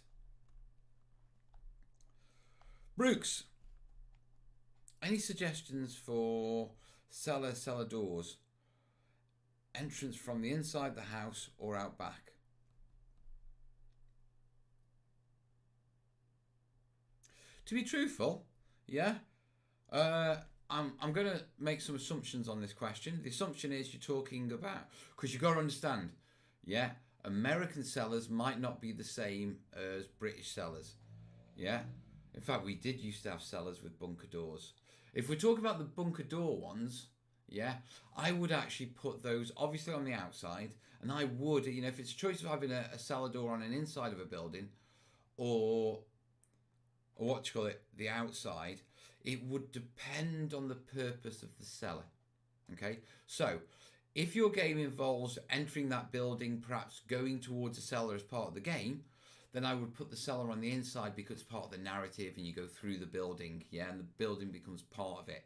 Brooks, any suggestions for cellar doors? Entrance from the inside the house or out back? To be truthful, yeah, I'm going to make some assumptions on this question. The assumption is you're talking about, because you've got to understand, yeah, American cellars might not be the same as British cellars, yeah. In fact, we did used to have cellars with bunker doors. If we're talking about the bunker door ones, yeah, I would actually put those obviously on the outside, and I would, you know, if it's a choice of having a cellar door on an inside of a building, or what you call it, the outside, it would depend on the purpose of the cellar. Okay, so if your game involves entering that building, perhaps going towards a cellar as part of the game, then I would put the cellar on the inside because it's part of the narrative and you go through the building, yeah, and the building becomes part of it.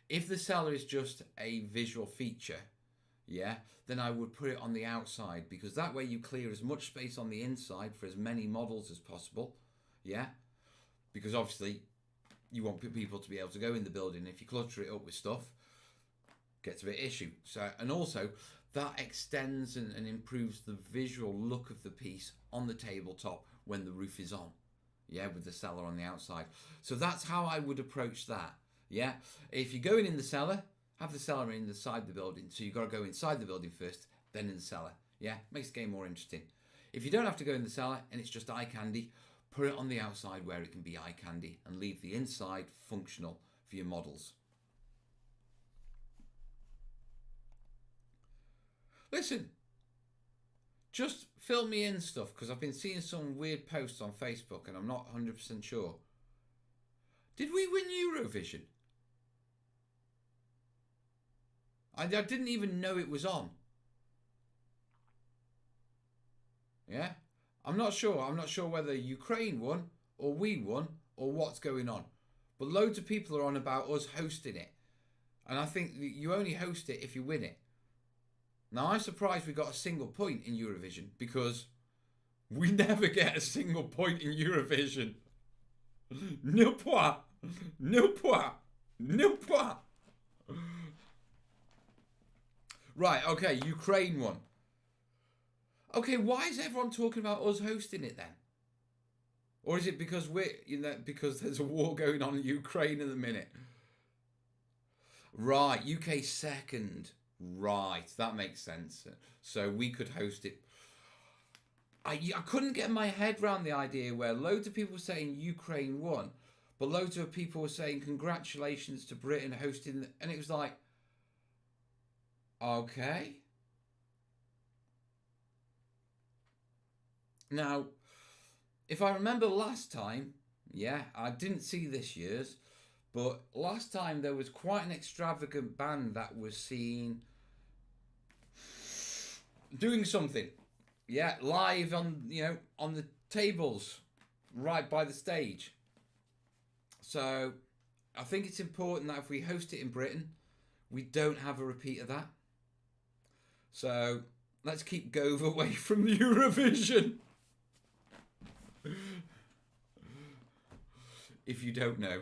If the cellar is just a visual feature, yeah, then I would put it on the outside because that way you clear as much space on the inside for as many models as possible, yeah. Because obviously you want people to be able to go in the building. If you clutter it up with stuff, it gets a bit issue. So, and also that extends and improves the visual look of the piece on the tabletop when the roof is on, yeah, with the cellar on the outside. So that's how I would approach that, yeah. If you're going in the cellar, have the cellar inside the building. So you've got to go inside the building first, then in the cellar, yeah. Makes the game more interesting. If you don't have to go in the cellar and it's just eye candy, put it on the outside where it can be eye candy and leave the inside functional for your models. Listen, just fill me in stuff because I've been seeing some weird posts on Facebook and I'm not 100% sure. Did we win Eurovision? I didn't even know it was on. Yeah? I'm not sure. I'm not sure whether Ukraine won or we won or what's going on. But loads of people are on about us hosting it. And I think you only host it if you win it. Now, I'm surprised we got a single point in Eurovision because we never get a single point in Eurovision. Nil point. Nil point. Nil point. Right, okay, Ukraine won. Okay, why is everyone talking about us hosting it then? Or is it because because there's a war going on in Ukraine at the minute? Right, UK second. Right, that makes sense. So we could host it. I couldn't get my head around the idea where loads of people were saying Ukraine won, but loads of people were saying congratulations to Britain hosting, and it was like, okay. Now, if I remember last time, yeah, I didn't see this year's, but last time there was quite an extravagant band that was seen doing something. Yeah, live on, on the tables right by the stage. So I think it's important that if we host it in Britain, we don't have a repeat of that. So let's keep Gove away from the Eurovision. If you don't know,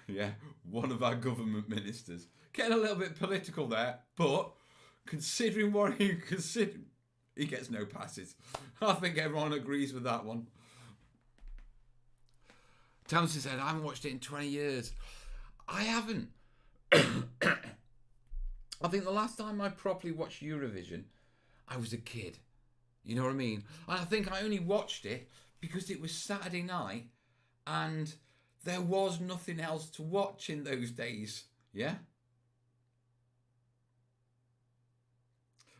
yeah, one of our government ministers. Getting a little bit political there, but considering what he considered, he gets no passes. I think everyone agrees with that one. Townsend said, I haven't watched it in 20 years. I haven't. I think the last time I properly watched Eurovision, I was a kid. You know what I mean? And I think I only watched it because it was Saturday night and there was nothing else to watch in those days. Yeah?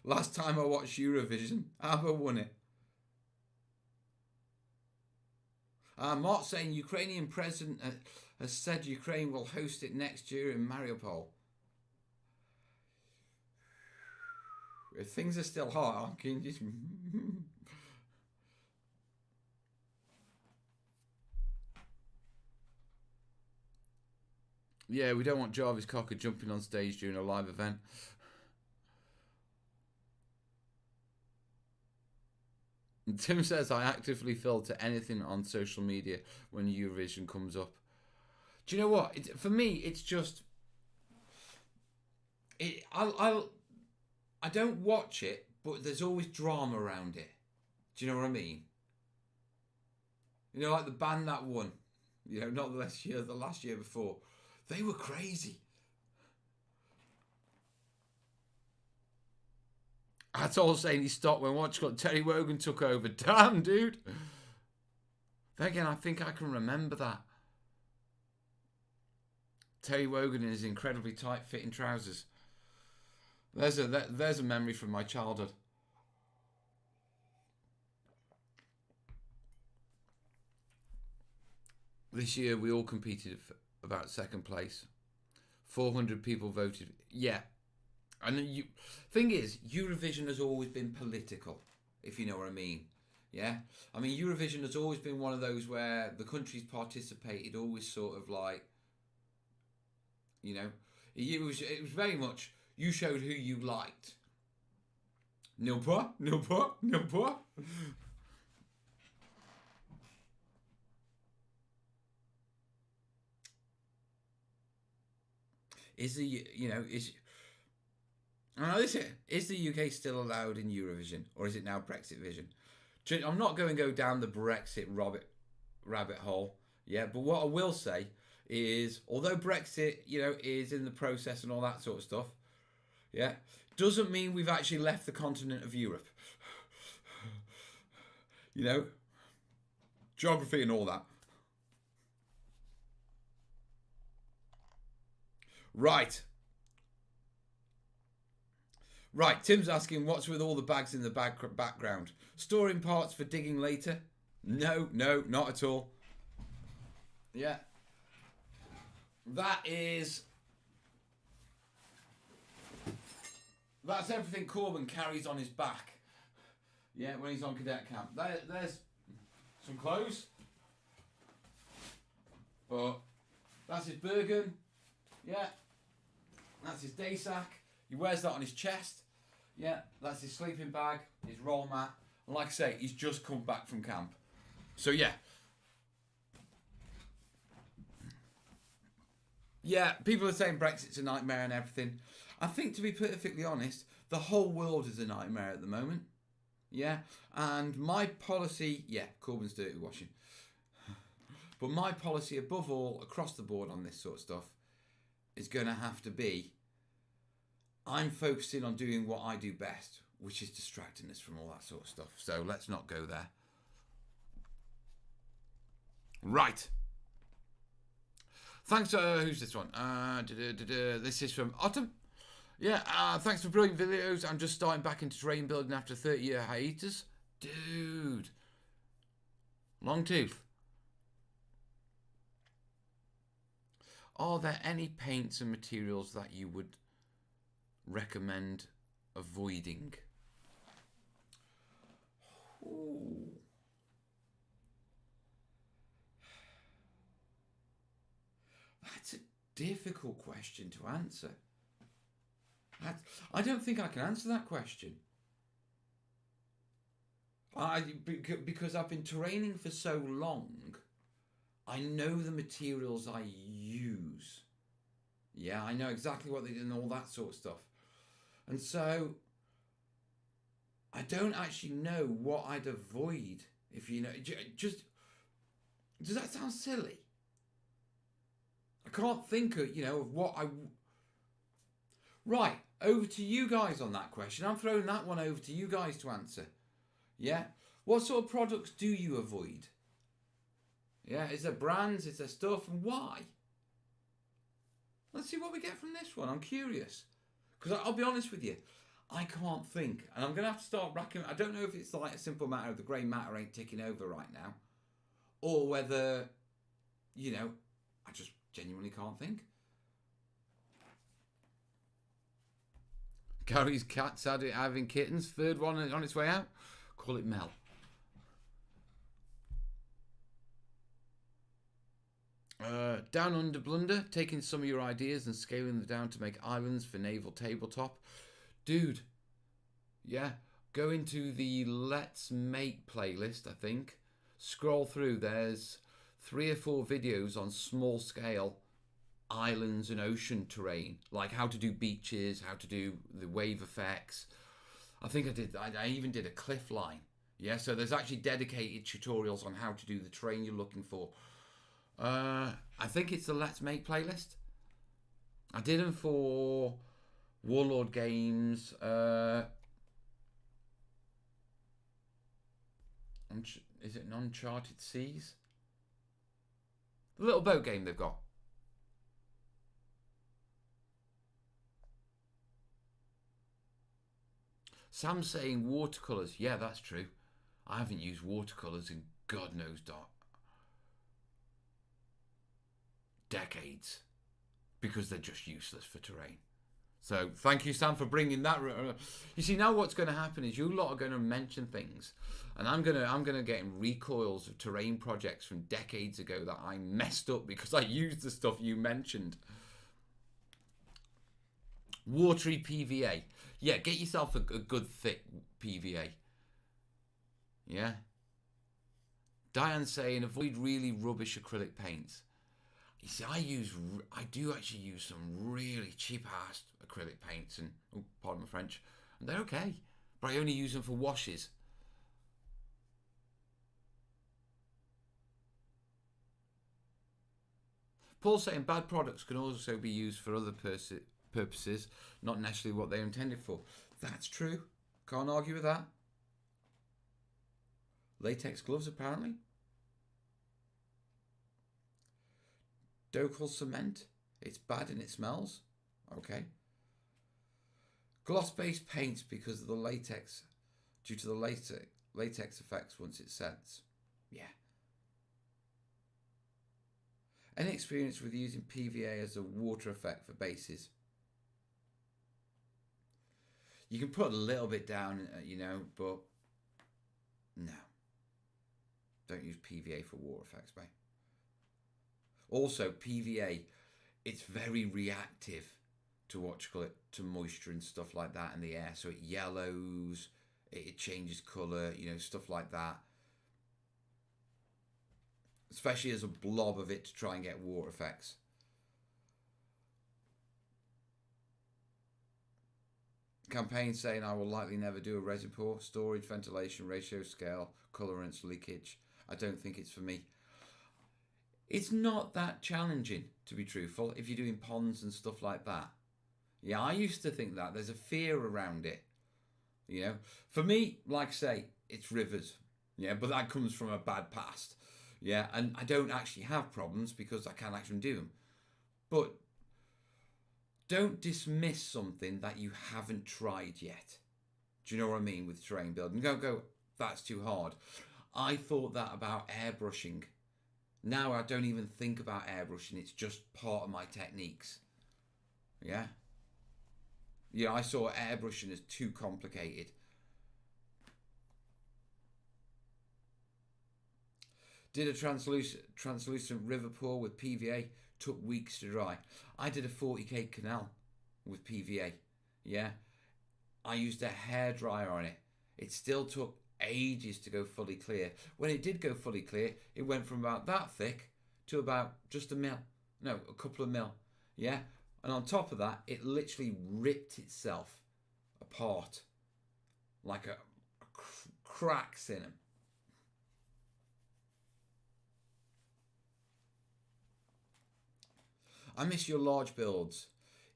Last time I watched Eurovision, ABBA won it. Mark saying Ukrainian president has said Ukraine will host it next year in Mariupol. If things are still hot, I can just... Yeah, we don't want Jarvis Cocker jumping on stage during a live event. And Tim says, I actively filter anything on social media when Eurovision comes up. Do you know what? For me, it's just... I don't watch it, but there's always drama around it. Do you know what I mean? You know, like the band that won. You know, not the last year before. They were crazy. That's all saying he stopped when Terry Wogan took over. Damn, dude. Then again, I think I can remember that. Terry Wogan in his incredibly tight-fitting trousers. There's a memory from my childhood. This year we all competed for about second place. 400 people voted. Yeah. And thing is, Eurovision has always been political, if you know what I mean. Yeah? I mean, Eurovision has always been one of those where the countries participated always sort of like, you know, it was very much, you showed who you liked. No pas, no pas, no pas. Is the UK still allowed in Eurovision, or is it now Brexit vision? I'm not going to go down the Brexit rabbit hole, yeah. But what I will say is, although Brexit, is in the process and all that sort of stuff, yeah, doesn't mean we've actually left the continent of Europe. Geography and all that. Right, Tim's asking what's with all the bags in the background. Storing parts for digging later? No, not at all. Yeah. That's everything Corbyn carries on his back. Yeah, when he's on cadet camp. There's some clothes. But that's his Bergen. Yeah. That's his day sack. He wears that on his chest. Yeah, that's his sleeping bag, his roll mat. And like I say, he's just come back from camp. So yeah. Yeah, people are saying Brexit's a nightmare and everything. I think, to be perfectly honest, the whole world is a nightmare at the moment. Yeah, and my policy, Corbyn's dirty washing. But my policy above all, across the board on this sort of stuff, is going to have to be, I'm focusing on doing what I do best, which is distracting us from all that sort of stuff. So let's not go there. Right. Thanks. Who's this one? This is from Autumn. Yeah. Thanks for brilliant videos. I'm just starting back into terrain building after a 30-year hiatus. Dude. Long tooth. Are there any paints and materials that you would recommend avoiding? Ooh. That's a difficult question to answer. I don't think I can answer that question. Because I've been terraining for so long, I know the materials I use. Yeah, I know exactly what they do and all that sort of stuff. And so I don't actually know what I'd avoid if you know. Just does that sound silly? I can't think of of what I. Right, over to you guys on that question. I'm throwing that one over to you guys to answer. Yeah, what sort of products do you avoid? Yeah, is there brands? Is there stuff, and why? Let's see what we get from this one. I'm curious. Because I'll be honest with you, I can't think. And I'm going to have to start racking. I don't know if it's like a simple matter of the grey matter ain't ticking over right now. Or whether, I just genuinely can't think. Gary's cat's having kittens. Third one on its way out. Call it Mel. Down Under Blunder, taking some of your ideas and scaling them down to make islands for naval tabletop. Dude, yeah, go into the Let's Make playlist, I think. Scroll through, there's 3 or 4 videos on small scale islands and ocean terrain, like how to do beaches, how to do the wave effects. I think I even did a cliff line. Yeah, so there's actually dedicated tutorials on how to do the terrain you're looking for. I think it's the Let's Make playlist. I did them for Warlord Games. Is it an Uncharted Seas? The little boat game they've got. Sam's saying watercolours. Yeah, that's true. I haven't used watercolours in God knows decades, because they're just useless for terrain. So thank you, Sam, for bringing that. You see, now what's going to happen is you lot are going to mention things, and I'm gonna get in recoils of terrain projects from decades ago that I messed up because I used the stuff you mentioned. Watery PVA. Yeah, get yourself a good thick PVA. Yeah. Diane's saying avoid really rubbish acrylic paints. You see, I do actually use some really cheap ass acrylic paints, and pardon my French, and they're okay, but I only use them for washes. Paul's saying bad products can also be used for other purposes, not necessarily what they're intended for. That's true. Can't argue with that. Latex gloves, apparently. Docal cement. It's bad and it smells. Okay. Gloss-based paints because of the latex, due to the latex effects once it sets. Yeah. Any experience with using PVA as a water effect for bases? You can put a little bit down, but no. Don't use PVA for water effects, mate. Also, PVA, it's very reactive to to moisture and stuff like that in the air. So it yellows, it changes colour, stuff like that. Especially as a blob of it to try and get water effects. Campaign saying I will likely never do a resin pour. Storage, ventilation, ratio, scale, colorants, leakage. I don't think it's for me. It's not that challenging, to be truthful, if you're doing ponds and stuff like that. Yeah, I used to think that. There's a fear around it. For me, like I say, it's rivers. Yeah, but that comes from a bad past. Yeah, and I don't actually have problems because I can actually do them. But don't dismiss something that you haven't tried yet. Do you know what I mean with terrain building? Go, that's too hard. I thought that about airbrushing. Now I don't even think about airbrushing. It's just part of my techniques. Yeah. Yeah, I saw airbrushing as too complicated. Did a translucent river pour with PVA. Took weeks to dry. I did a 40k canal with PVA. Yeah. I used a hairdryer on it. It still took ages to go fully clear. When it did go fully clear, it went from about that thick to about just a mil. No, a couple of mil. Yeah. And on top of that, it literally ripped itself apart. Like a cracks in them. I miss your large builds.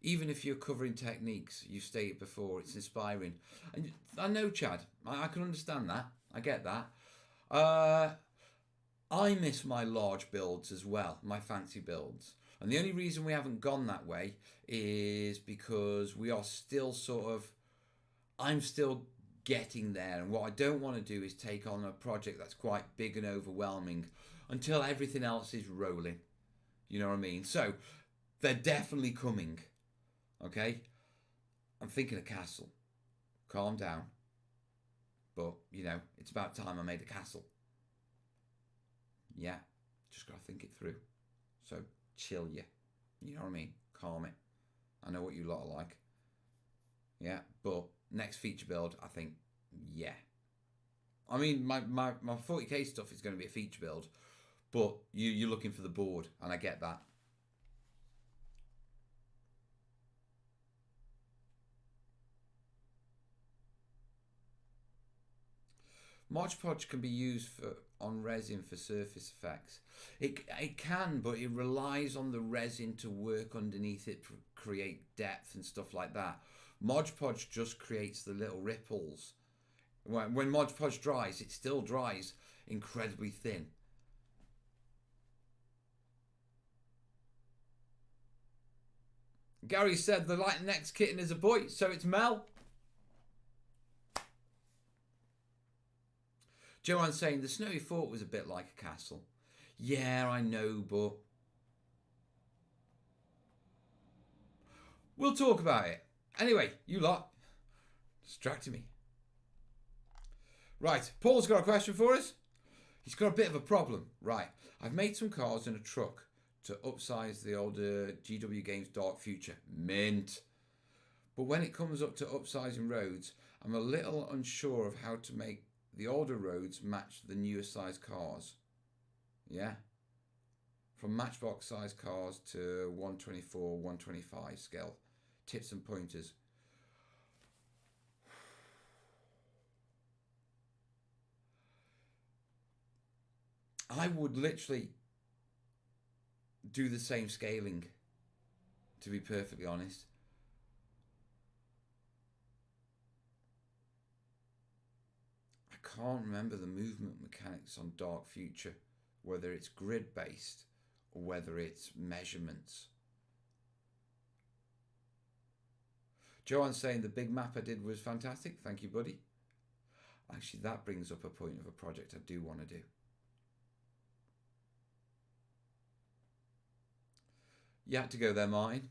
Even if you're covering techniques, you've stated before, it's inspiring. And I know, Chad, I can understand that. I get that. I miss my large builds as well, my fancy builds. And the only reason we haven't gone that way is because we are still I'm still getting there. And what I don't want to do is take on a project that's quite big and overwhelming until everything else is rolling. You know what I mean? So they're definitely coming. Okay? I'm thinking a castle. Calm down. But, it's about time I made a castle. Yeah. Just got to think it through. So, chill you. You know what I mean? Calm it. I know what you lot are like. Yeah. But, next feature build, I think, yeah. I mean, my 40k stuff is going to be a feature build. But, you're looking for the board. And I get that. Mod Podge can be used on resin for surface effects. It can, but it relies on the resin to work underneath it to create depth and stuff like that. Mod Podge just creates the little ripples. When Mod Podge dries, it still dries incredibly thin. Gary said the next kitten is a boy, so it's Mel. Joanne's saying the snowy fort was a bit like a castle. Yeah, I know, but we'll talk about it. Anyway, you lot distracting me. Right, Paul's got a question for us. He's got a bit of a problem. Right, I've made some cars in a truck to upsize the older GW Games Dark Future. Mint. But when it comes up to upsizing roads, I'm a little unsure of how to make the older roads match the newer size cars. Yeah. From matchbox size cars to 124, 125 scale. Tips and pointers. I would literally do the same scaling, to be perfectly honest. I can't remember the movement mechanics on Dark Future, whether it's grid based or whether it's measurements. Joanne's saying the big map I did was fantastic. Thank you, buddy. Actually, that brings up a point of a project I do want to do. You had to go there, Martin.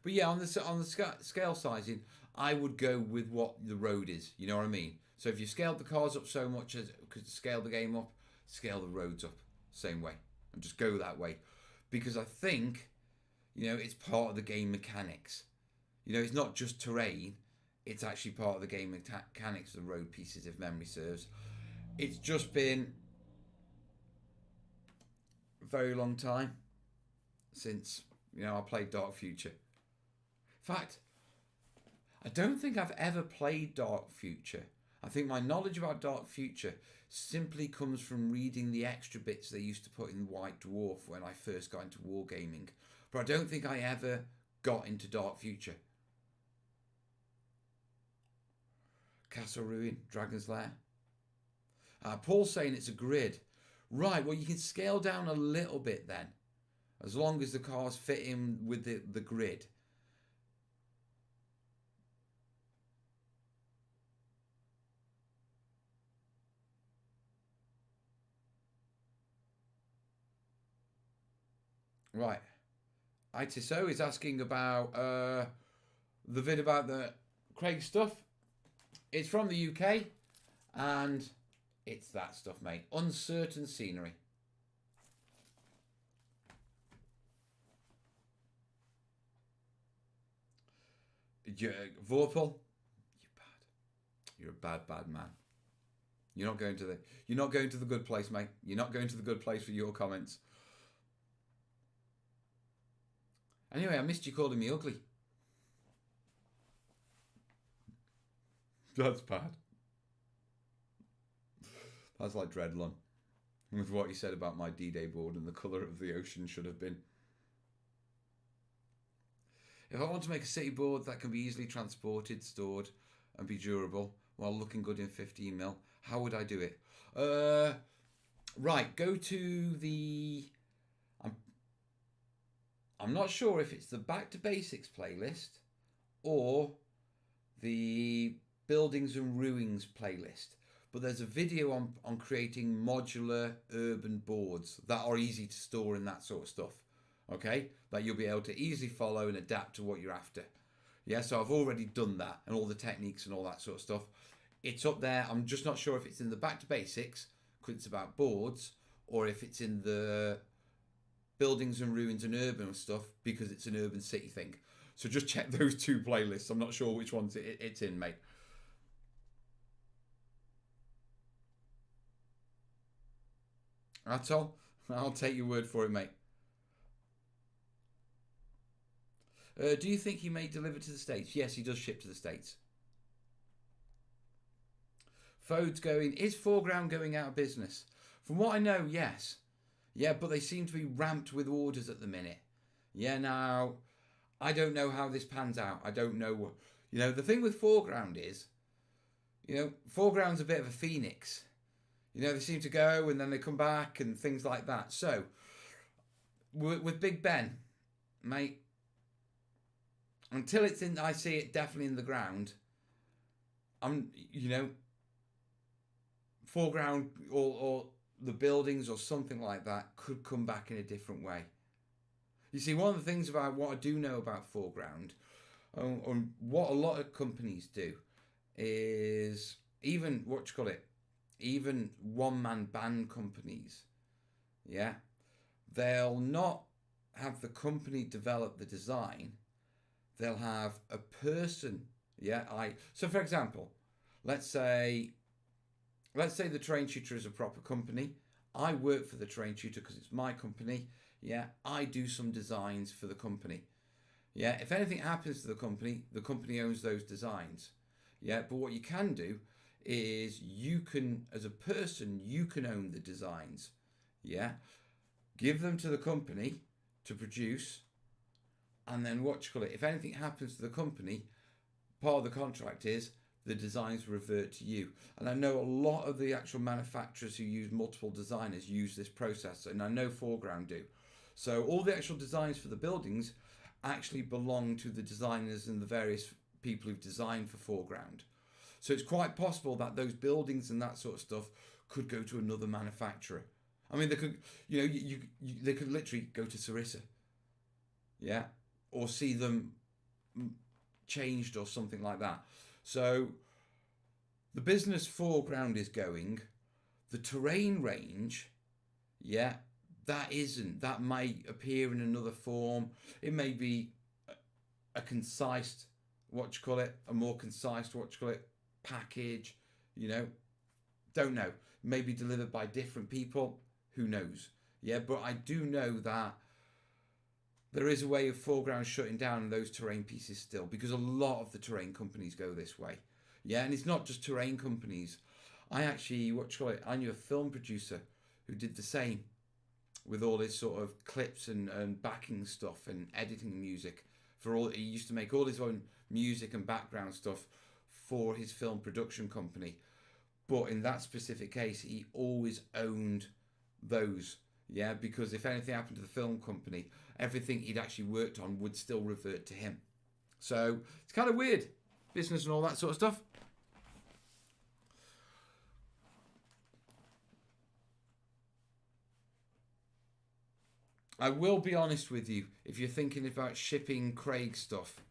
But yeah, on the scale sizing, I would go with what the road is. You know what I mean? So if you scaled the cars up so much as could scale the game up, scale the roads up same way, and just go that way, because I think, it's part of the game mechanics. It's not just terrain; it's actually part of the game mechanics of the road pieces, if memory serves. It's just been a very long time since I played Dark Future. In fact, I don't think I've ever played Dark Future. I think my knowledge about Dark Future simply comes from reading the extra bits they used to put in White Dwarf when I first got into wargaming. But I don't think I ever got into Dark Future. Castle Ruin, Dragon's Lair. Paul's saying it's a grid. Right, well, you can scale down a little bit then, as long as the cars fit in with the grid. Right. ITSO is asking about the vid about the Craig stuff. It's from the UK, and it's that stuff, mate. Uncertain scenery. Vorpal, you're bad. You're a bad man. You're not going to the good place, mate. You're not going to the good place for your comments. Anyway, I missed you calling me ugly. That's bad. That's like Dreadlon. With what he said about my D-Day board and the colour of the ocean should have been. If I want to make a city board that can be easily transported, stored, and be durable while looking good in 15mm, how would I do it? Right, go to the... I'm not sure if it's the Back to Basics playlist or the Buildings and Ruins playlist. But there's a video on creating modular urban boards that are easy to store and that sort of stuff. Okay? That you'll be able to easily follow and adapt to what you're after. Yeah, so I've already done that and all the techniques and all that sort of stuff. It's up there. I'm just not sure if it's in the Back to Basics, because it's about boards, or if it's in the Buildings and Ruins and Urban stuff, because it's an urban city thing. So just check those two playlists. I'm not sure which ones it's in, mate. That's all. I'll take your word for it, mate. Do you think he may deliver to the States? Yes, he does ship to the States. Fode's going, is Foreground going out of business? From what I know, yes. Yeah, but they seem to be ramped with orders at the minute. Yeah, now, I don't know how this pans out. I don't know what... You know, the thing with Foreground is, you know, Foreground's a bit of a phoenix. You know, they seem to go and then they come back and things like that. So, with Big Ben, mate, until it's in, I see it definitely in the ground. You know, Foreground or the buildings or something like that could come back in a different way. You see, one of the things about what I do know about Foreground, and what a lot of companies do, is even, even one-man band companies, yeah, they'll not have the company develop the design. They'll have a person, yeah. So for example, let's say the Terrain Tutor is a proper company. I work for the Terrain Tutor because it's my company. Yeah, I do some designs for the company. Yeah, if anything happens to the company owns those designs. Yeah, but what you can do is you can, as a person, you can own the designs. Yeah, give them to the company to produce, and then if anything happens to the company, part of the contract is the designs revert to you. And I know a lot of the actual manufacturers who use multiple designers use this process, and I know Foreground do. So all the actual designs for the buildings actually belong to the designers and the various people who've designed for Foreground. So it's quite possible that those buildings and that sort of stuff could go to another manufacturer. I mean, they could, you know, they could literally go to Sarissa, yeah, or see them changed or something like that. So the business Foreground is going. The terrain range, yeah, that might appear in another form. It may be a concise, a more concise, package, you know, don't know. Maybe delivered by different people, who knows? Yeah, but I do know that there is a way of Foreground shutting down those terrain pieces still, because a lot of the terrain companies go this way. Yeah, and it's not just terrain companies. I actually, I knew a film producer who did the same with all his sort of clips and backing stuff and editing music. He used to make all his own music and background stuff for his film production company. But in that specific case, he always owned those. Yeah, because if anything happened to the film company, everything he'd actually worked on would still revert to him. So it's kind of weird, business and all that sort of stuff. I will be honest with you, if you're thinking about shipping Craig stuff,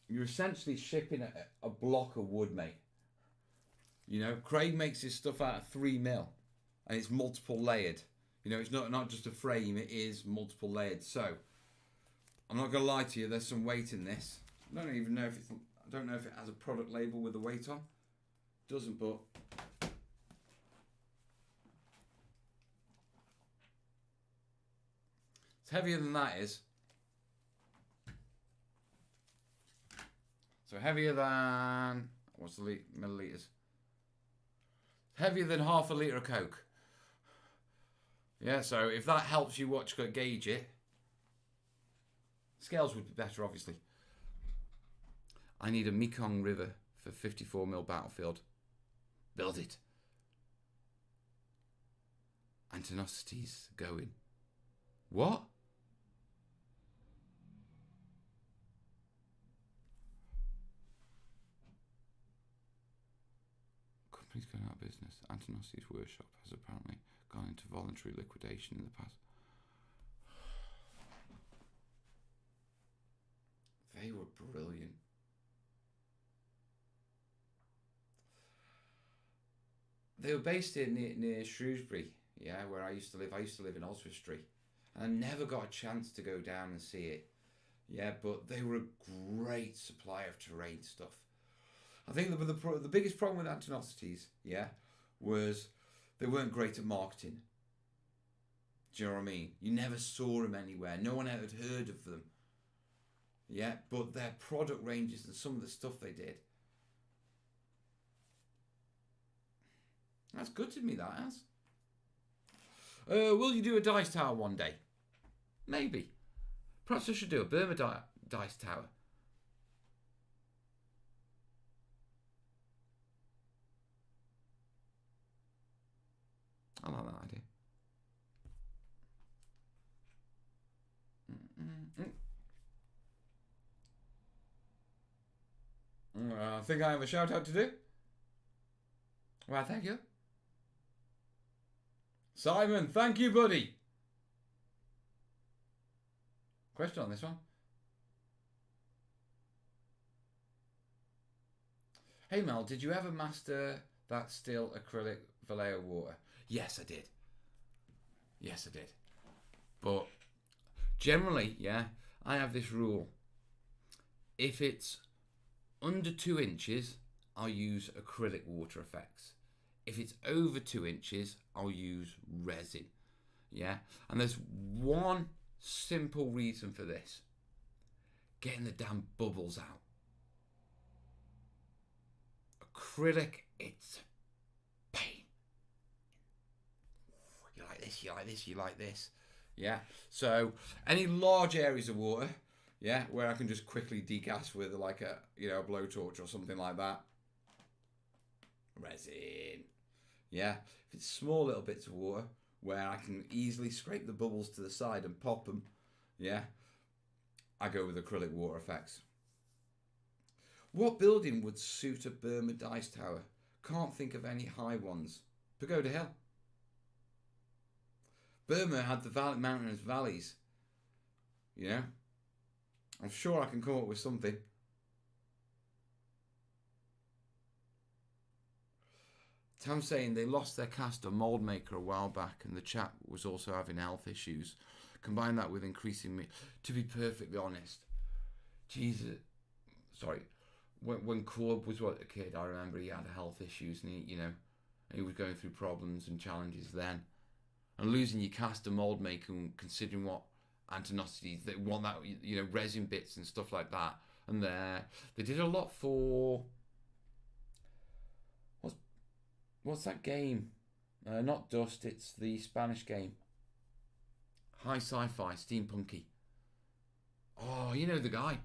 you're essentially shipping a block of wood, mate. You know, Craig makes his stuff out of 3mm, and it's multiple layered. You know, it's not just a frame, it is multiple layered. So, I'm not going to lie to you, there's some weight in this. I don't even know if I don't know if it has a product label with the weight on. It doesn't, but it's heavier than that is. So heavier than, what's the milliliters? Heavier than half a litre of Coke. Yeah, so if that helps you gauge it, scales would be better, obviously. I need a Mekong River for 54mm battlefield. Build it. Antenosities going. What? Company's going out of business. Antenosities workshop has apparently gone into voluntary liquidation in the past. They were brilliant. They were based near Shrewsbury, yeah, where I used to live. I used to live in Oswestry, and I never got a chance to go down and see it. Yeah, but they were a great supply of terrain stuff. I think the biggest problem with Antenosities, yeah, was they weren't great at marketing. Do you know what I mean? You never saw them anywhere. No one had heard of them. Yeah, but their product ranges and some of the stuff they did, that's gutted me, that has. Will you do a dice tower one day? Maybe. Perhaps I should do a Burma dice tower. I like that idea. I think I have a shout out to do. Well, thank you. Simon, thank you, buddy. Question on this one. Hey Mel, did you ever master that still acrylic Vallejo water? Yes, I did. Yes, I did. But generally, yeah, I have this rule. If it's under 2 inches, I'll use acrylic water effects. If it's over 2 inches, I'll use resin. Yeah, and there's one simple reason for this. Getting the damn bubbles out. Acrylic, it's pain. You like this, you like this, you like this. Yeah, so any large areas of water, yeah, where I can just quickly degas with like a, you know, a blowtorch or something like that. Resin. Yeah, if it's small little bits of water where I can easily scrape the bubbles to the side and pop them, yeah, I go with acrylic water effects. What building would suit a Burma dice tower? Can't think of any high ones. Pagoda Hill. Burma had the mountainous valleys. You know? I'm sure I can come up with something. Tam's saying they lost their caster mold maker a while back and the chap was also having health issues. Combine that with increasing me. To be perfectly honest, Jesus, sorry, when Corb was a kid, I remember he had health issues and he was going through problems and challenges then. And losing your caster mold maker, considering what Antenosities, they want that, resin bits and stuff like that. And they did a lot for, what's that game? Not Dust, it's the Spanish game. High sci-fi, steampunky. Oh, you know the guy.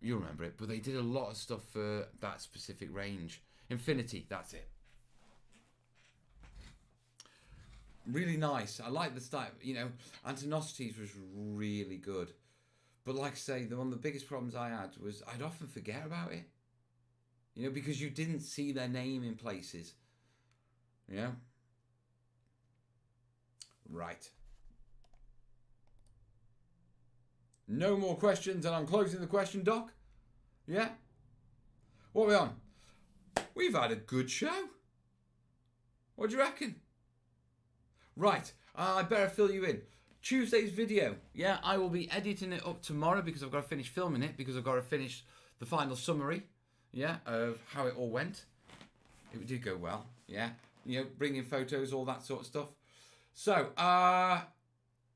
You'll remember it. But they did a lot of stuff for that specific range. Infinity, that's it. Really nice. I like the style. You know, Antinocities was really good. But like I say, one of the biggest problems I had was I'd often forget about it. You know, because you didn't see their name in places. Yeah. Right. No more questions, and I'm closing the question doc. Yeah. What are we on? We've had a good show. What do you reckon? Right. I better fill you in. Tuesday's video. Yeah, I will be editing it up tomorrow because I've got to finish filming it because I've got to finish the final summary. Yeah, of how it all went. It did go well. Yeah. You know, bringing photos, all that sort of stuff. So,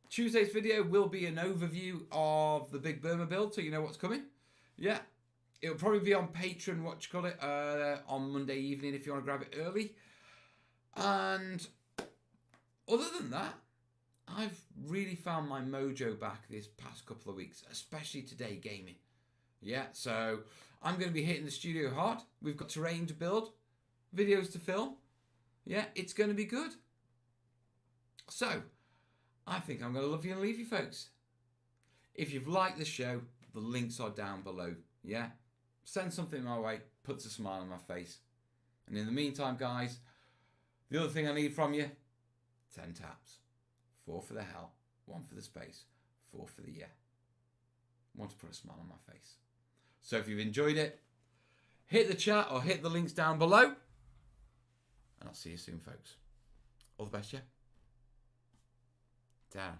Tuesday's video will be an overview of the Big Burma build, so you know what's coming. Yeah. It'll probably be on Patreon, on Monday evening if you want to grab it early. And other than that, I've really found my mojo back this past couple of weeks, especially today gaming. Yeah, so I'm going to be hitting the studio hard. We've got terrain to build, videos to film. Yeah, it's going to be good. So, I think I'm going to love you and leave you, folks. If you've liked the show, the links are down below. Yeah? Send something my way, puts a smile on my face. And in the meantime, guys, the other thing I need from you, 10 taps. 4 for the hell, 1 for the space, 4 for the yeah. Want to put a smile on my face. So if you've enjoyed it, hit the chat or hit the links down below. And I'll see you soon, folks. All the best, yeah? Ta.